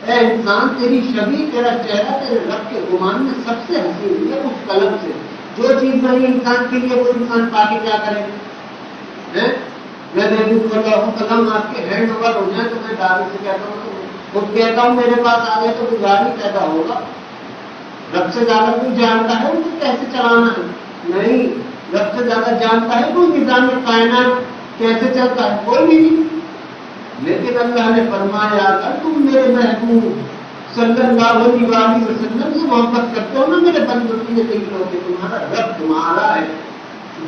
اے انسان تیری شبیہ تیرا چہرہ تیرے رب کے گمان میں سب سے حسین ہے اس قلم سے۔ جو چیز بنی انسان کے لیے وہ انسان پا کے کیا کرے؟ میں دیکھوں تو لاہو قلم آپ کے ہینڈ اوور ہو جائے تو میں گاڑی سے کہتا ہوں، خود کہتا ہوں میرے پاس آ گئے تو کوئی گاڑی پیدا ہوگا۔ رب سے زیادہ کوئی جانتا ہے اسے کیسے چلانا ہے؟ نہیں، رب سے زیادہ جانتا ہے کوئی نظام کائنات کیسے چلتا ہے؟ کوئی نہیں۔ لیکن اللہ نے فرمایا اگر تم میرے محبوب صلی اللہ علیہ وسلم سے محبت کرتے ہو نا میرے بندوں نے کہو کہ تمہارا رب تمہارا ہے۔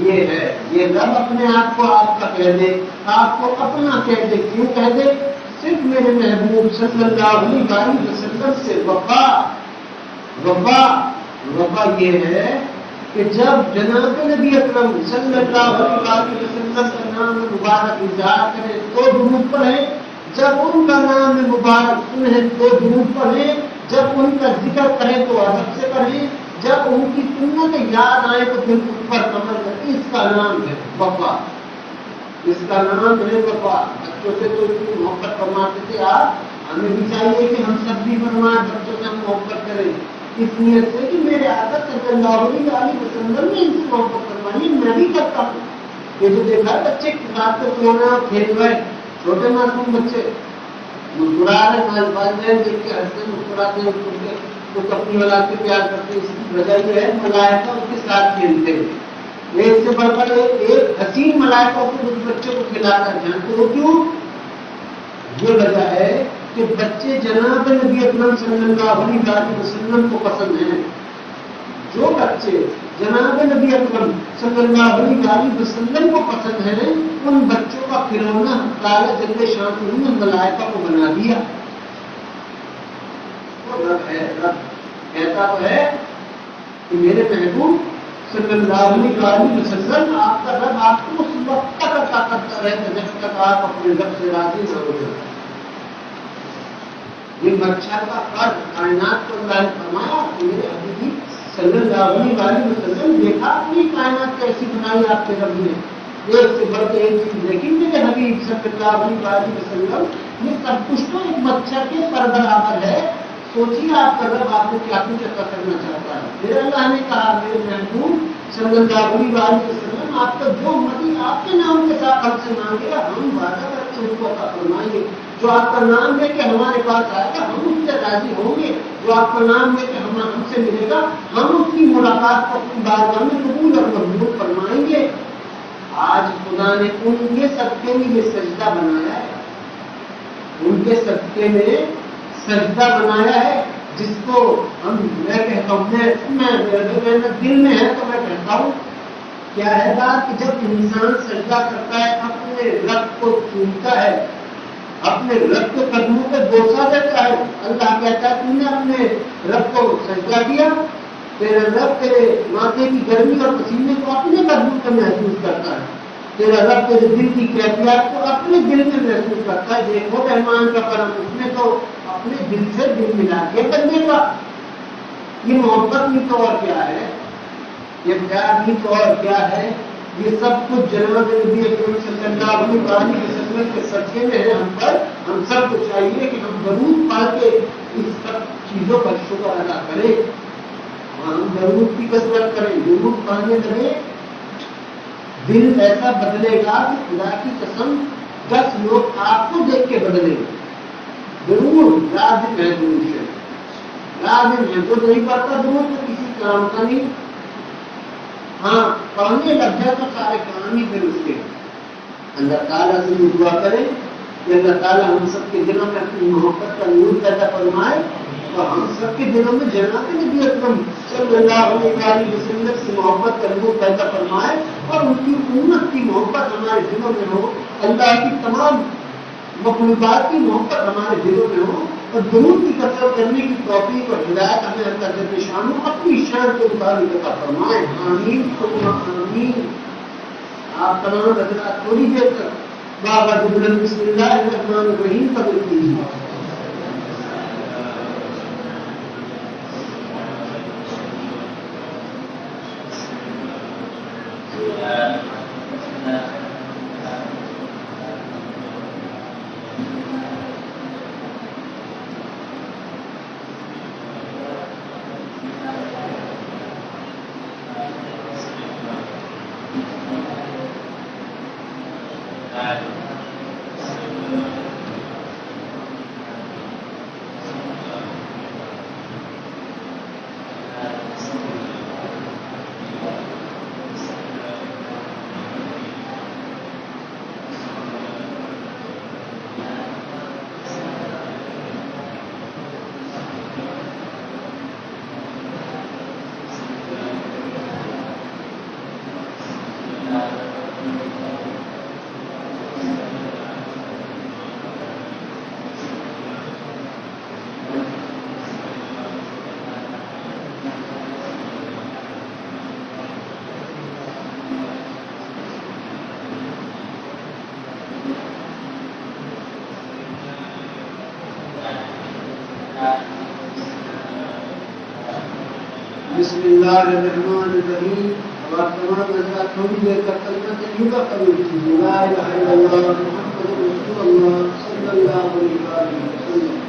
یہ ہے، یہ رب اپنے آپ کو آپ کا کہہ دے، آپ کو اپنا کہہ دے، کیوں کہہ دے؟ صرف میرے محبوب صلی اللہ علیہ وسلم سے وفا یہ ہے کہ جب جناب نبی اکرم صلی اللہ علیہ وسلم کا نام مبارک اظہار کرے تو درود پڑھیں، جب ان کا نام مبارک سنیں تو درود پڑھیں، جب ان کا ذکر کریں تو ادب سے کریں، جب ان کی سنت یاد آئے تو پھر اس پر عمل کریں۔ اس کا نام ہے وفا، اس کا نام ہے وفا۔ بچوں سے تو اتنی محبت فرماتے تھے آپ، ہمیں بھی چاہیے کہ ہم سب بھی فرمائیں بچوں سے ہم محبت کریں، اس نیت سے کہ میرے آقا صلی اللہ علیہ وسلم نے ان سے محبت فرمائی، میں بھی کرتا ہوں۔ یہ جو دیکھا بچے رات کو سونا کھیل رہے، چھوٹے معصوم بچے مسکرا رہے، والدین دیکھ کے ہنستے مسکراتے ہیں، کچھ اپنی اولاد سے پیار کرتے ہیں۔ اس کی وجہ یہ ہے ملائکہ اس کے ساتھ کھیلتے ہیں، ایک سے بڑھ کر ایک حسین ملائکہ کو اس بچے کو کھلا کر جانتے ہو کیوں؟ یہ وجہ ہے کہ بچے جناب نبی اکرم صلی اللہ علیہ وسلم کو پسند ہیں۔ جو بچے جناب نبی اکرم صلی اللہ علیہ وسلم کو پسند ہیں ان بچوں کا کھلونا تعالیٰ جل شانہ نے ملائکہ کو بنا دیا۔ رب ہے، رب کہتا تو ہے کہ میرے محبوب صلی اللہ علیہ وسلم آپ کا رب آپ کو اس وقت تک عطا کرتا رہتا جب تک آپ اپنے رب سے راضی نہ ہو جائیں۔ یہ مچھر کا فرق کائنات کو اللہ نے فرمایا کہ میرے حبیب صلی اللہ علیہ وسلم دیکھا اپنی کائنات کیسی بنائی آپ کے رب نے، ایک سے بڑھ کے ایک چیز دیکھی میرے حبیب صلی اللہ علیہ وسلم۔ یہ سب کچھ تو ایک مچھر کے پر برابر ہے۔ سوچیے آپ کا رب آپ کو کیا کچھ عطا کرنا چاہتا ہے۔ پھر اللہ نے کہا میرے محبوب صلی اللہ علیہ وسلم آپ کا جو امتی آپ کے نام کے ساتھ ہم سے مانگے گا ہم وعدہ کرتے ہیں اس کو عطا فرمائیں گے۔ جو آپ کا نام لے کے ہمارے پاس آئے گا ہم اس سے راضی ہوں گے، جو آپ کا نام لے کے ہم سے ملے گا ہم اس کی ملاقات کو اپنی بارگاہ میں قبول اور مقبول فرمائیں گے۔ آج خدا نے ان کے صدقے میں یہ سجدہ بنایا ہے، ان کے صدقے میں سجدہ بنایا ہے جس کو میں کہتا ہوں میرے دل میں ہے تو میں کہتا ہوں کیا ہے بات کہ جب انسان سجدہ کرتا ہے اپنے رب کو چومتا ہے، اپنے رب کے قدموں پہ بوسہ دیتا ہے، اللہ کہتا ہے تم نے اپنے رب کو سجدہ کیا، تیرا رب تیرے ماتھے کی گرمی اور پسینے کو اپنے قدموں پہ محسوس کرتا ہے، تیرا رب تیرے دل کی کیفیات کو اپنے دل میں محسوس کرتا ہے۔ دیکھو رحمان کا کرم، اس نے تو اپنے دل سے دل ملا کے بندے کا، یہ محبت بھی تو اور کیا ہے؟ یہ پیار نہیں تو اور کیا ہے؟ یہ سب کچھ جناب نبی اکرم صلی اللہ علیہ وسلم کے صدقے میں ہے ہم پر. ہم سب کو چاہیے کہ ہم درود پا کے اس سب چیزوں پر شکر ادا کریں. ہم درود کی کثرت کریں، درود پانے لگے، دل ایسا بدلے گا کہ خدا کی قسم 10 لوگ آپ کو دیکھ کے بدلیں گے. ضرور لازم ہے درود شریف، لازم ہے. جو نہیں پڑھتا درود تو کسی کام کا نہیں. ہاں پڑھنے لگ جائے تو سارے کام ہی پھر اس کے. اللہ تعالیٰ سے بھی دعا کریں کہ اللہ تعالیٰ ہم سب کے دلوں میں اپنی محبت کا نور پیدا فرمائے اور ہم سب کے دلوں میں جناب نبی اکرم صلی اللہ علیہ وسلم سے محبت کا نور پیدا فرمائے اور ان کی امت کی محبت ہمارے دلوں میں ہو. اللہ کی تمام مخلوقات کی محبت ہمارے دلوں میں ہو اور درود کی کثرت کرنے کی توفیق اور ہدایت ہمیں اللہ جل شانہ اپنی شان کے مطابق عطا فرمائے. آمین ثم آمین. آپ تمام حضرات تھوڑی دیر تک بابا بلند بسم اللہ الرحمن الرحیم قبول کیجیے. بسم اللہ الرحمن الرحیم. اب آپ تمام حضرات تھوڑی دیر تک کلمہ طیبہ قبول کیجیے. لا الہ الا اللہ محمد رسول اللہ صلی اللہ علیہ وسلم.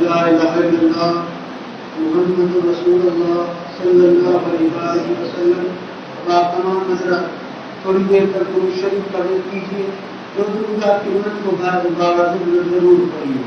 لا الہ الا اللہ محمد رسول اللہ صلی اللہ علیہ وسلم. آپ تمام حضرات تھوڑی دیر تک درود شریف پڑھ کیجیے. جو درود آپ کی امت کو بار ضرور پڑھیے.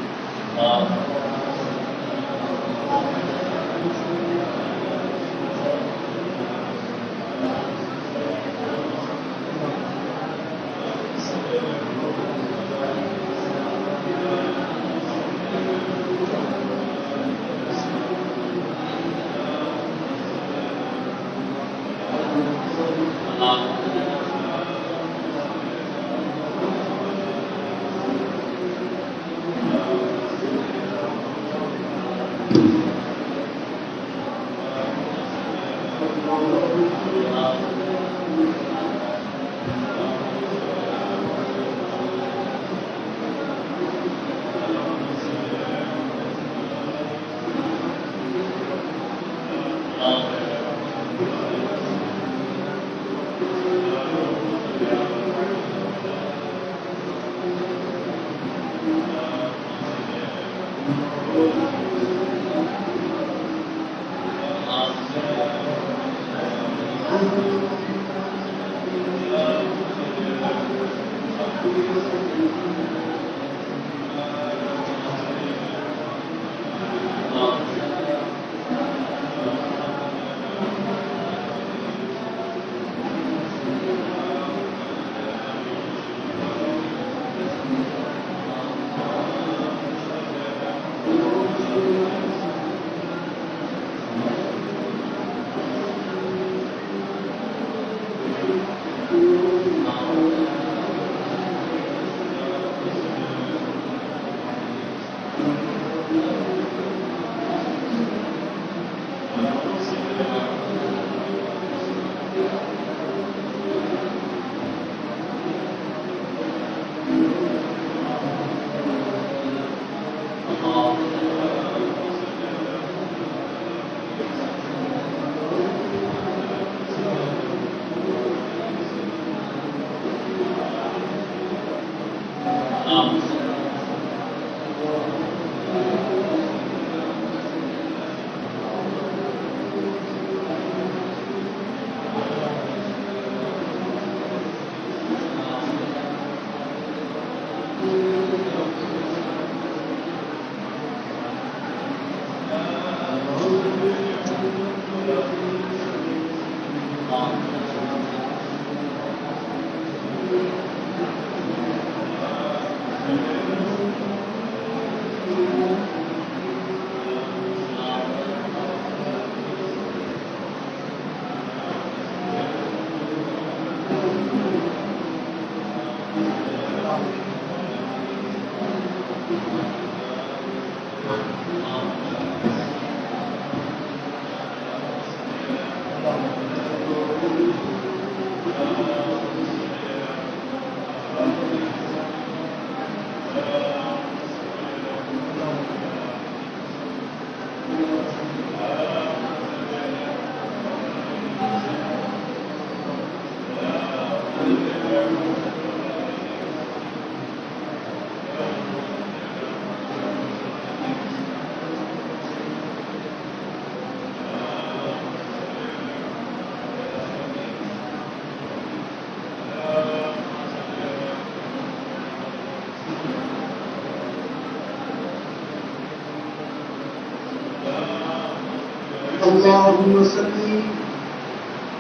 اللهم صل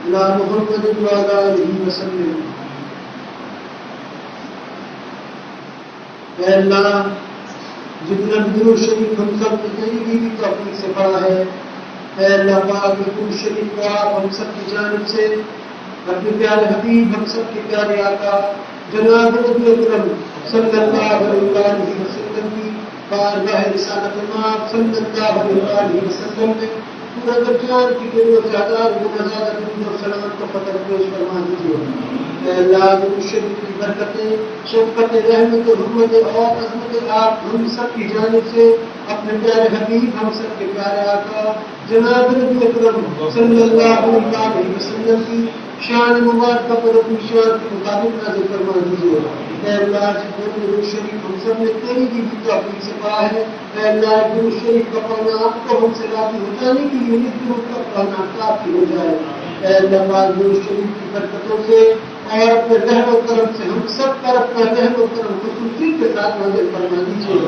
على محمد وعلى آله وسلم۔ اے اللہ، جتنا درود شریف ہم سب کی تیری بھی توفیق سے پڑھا ہے، اے اللہ پاک درود شریف کو آپ ہم سب کی جانب سے اپنے پیارے حبیب ہم سب کے پیارے آقا جناب نبی اکرم صلی اللہ علیہ وسلم کی بارگاہ رسالت مآب صلی اللہ علیہ وسلم میں پورا درجان کی قیمت سے ہزار گنا زیادہ درود و سلام کو فتح پیش فرما دیجیے۔ اے اللہ درود شریف کی برکتیں، شفقت، رحمت، حرمت اور عظمت آپ ہم سب کی جانب سے اپنے پیارے حبیب ہم سب کے پیارے آقا جناب نبی اکرم صلی اللہ علیہ وسلم کی شان مبارکہ پر اپنی شان کے مطابق نازل فرما دیجیے۔ اے اللہ جتنے درود شریف ہم سب نے تیری بھی توفیق سے پڑھا ہے، اے اللہ درود شریف کا پڑھنا آپ کو ہم سے راضی ہو جانے کے لیے درود کا پڑھنا کافی ہو جائے۔ اے اللہ پاک درود شریف کی برکتوں سے اور اپنے رحم و کرم سے ہم سب پر اپنا رحم و کرم خصوصی کے ساتھ نازل فرما دیجیے۔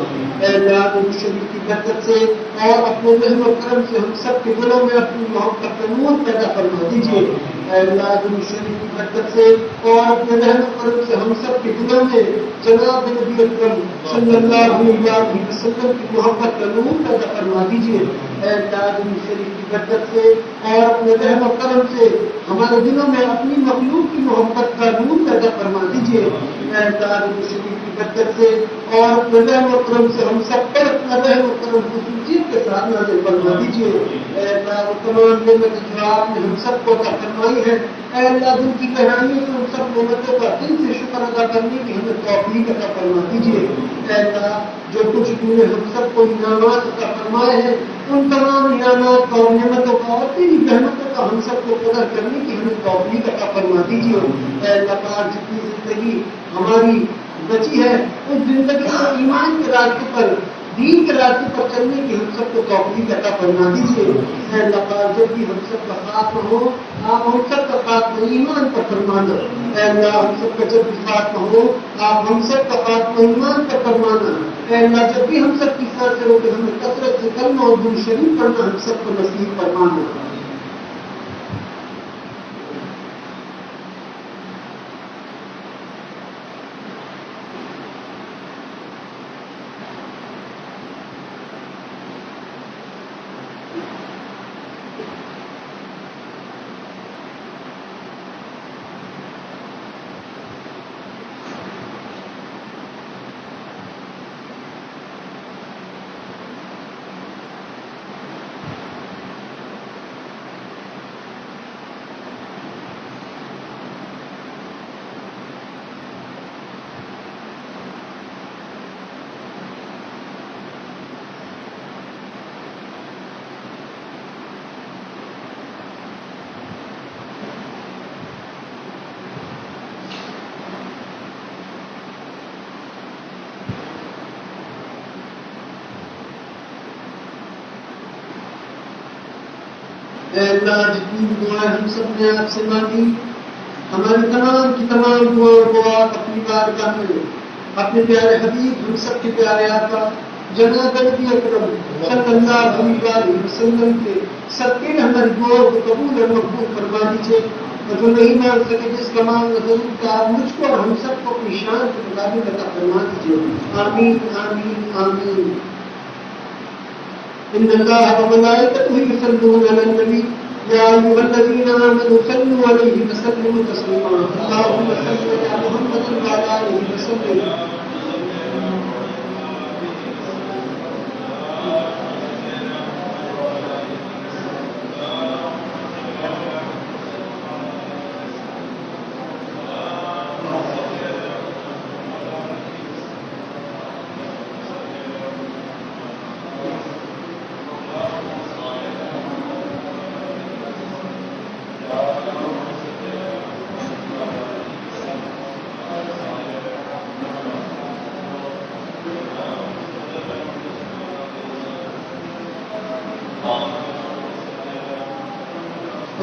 اے اللہ درود شریف کی برکت سے اور اپنے رحم و کرم سے ہم سب کے دلوں میں اپنی محبت کا نور پیدا فرما دیجیے۔ اے اللہ درود شریف کی برکت سے اور اپنے رحم و کرم سے ہم سب کے دلوں میں جناب نبی اکرم صلی اللہ علیہ وسلم کی محبت کا نور پیدا فرما دیجیے۔ اے اللہ نبی شریف کی برکت سے اور اپنے رحم و کرم سے ہمارے دلوں میں اپنی مخلوق کی محبت کا نور پیدا فرما دیجیے. اے اللہ نبی شریف کی برکت سے اور اپنے رحم و کرم سے ہم سب پر اپنا رحم و کرم خصوصیت کے ساتھ نازل فرما دیجیے. اے اللہ وہ تمام نعمت جو آپ نے ہم سب کو عطا فرمائی ہے، اے اللہ دل کی گہرائیوں سے ان سب نعمتوں کا دل سے شکر ادا کرنے کی ہمیں توفیق عطا فرما دیجیے. اے اللہ جو کچھ تم نے ہم سب کو انعامات عطا فرمائے ہیں، ان تمام انعامات اور نعمتوں کا اور تیری رحمتوں کا ہم سب کو قدر کرنے کی ہمیں توفیق عطا فرما دیجیے. اے اللہ پاک جتنی زندگی ہماری بچی ہے اس زندگی کو ایمان کے راستے پر، دین کے راستے پر چلنے کی ہم سب کو توفیق عطا فرما دیجیے. اے اللہ پاک جب بھی ہم سب کا خاتمہ ہو، آپ ہم سب کا خاتمہ ایمان پر فرمانا. اے اللہ ہم سب کا جب بھی خاتمہ ہو، آپ ہم سب کا خاتمہ ایمان پر فرمانا. اے اللہ جب بھی ہم سب کی ساتھ کرو کہ ہمیں کثرت سے کلمہ اور درود شریف پڑھنا ہم سب کو نصیب فرمانا. اے اللہ جتنی بھی دعائیں ہم سب نے آپ سے مانگی، ہماری تمام کی تمام دعاؤں کو آپ اپنی بارگاہ میں اپنے پیارے حبیب ہم سب کے پیارے آقا جناب نبی اکرم صلی اللہ علیہ وسلم کے صدقے میں ہماری دعاؤں کو قبول اور مقبول فرما دیجیے. اور جو نہیں مان سکے جس کا مان ضرور کا مجھ کو اور ہم سب کو اپنی شان کے مطابق عطا فرما دیجیے. آمین آمین آمین. ان اللہ وملائکتہ یصلون علی النبی یا ایھا الذین آمنوا صلوا علیہ وسلموا تسلیما. اللهم صل علی محمد وعلی آلہ وسلم.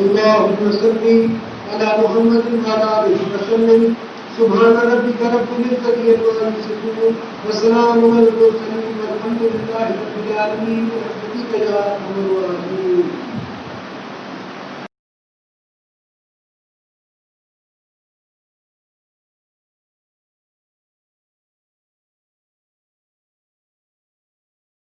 اللهم صل على محمد وعلى آله وسلم. سبحان ربك رب العزة عما يصفون وسلام على المرسلين والحمد لله رب العالمين برحمتك يا أرحم الراحمين.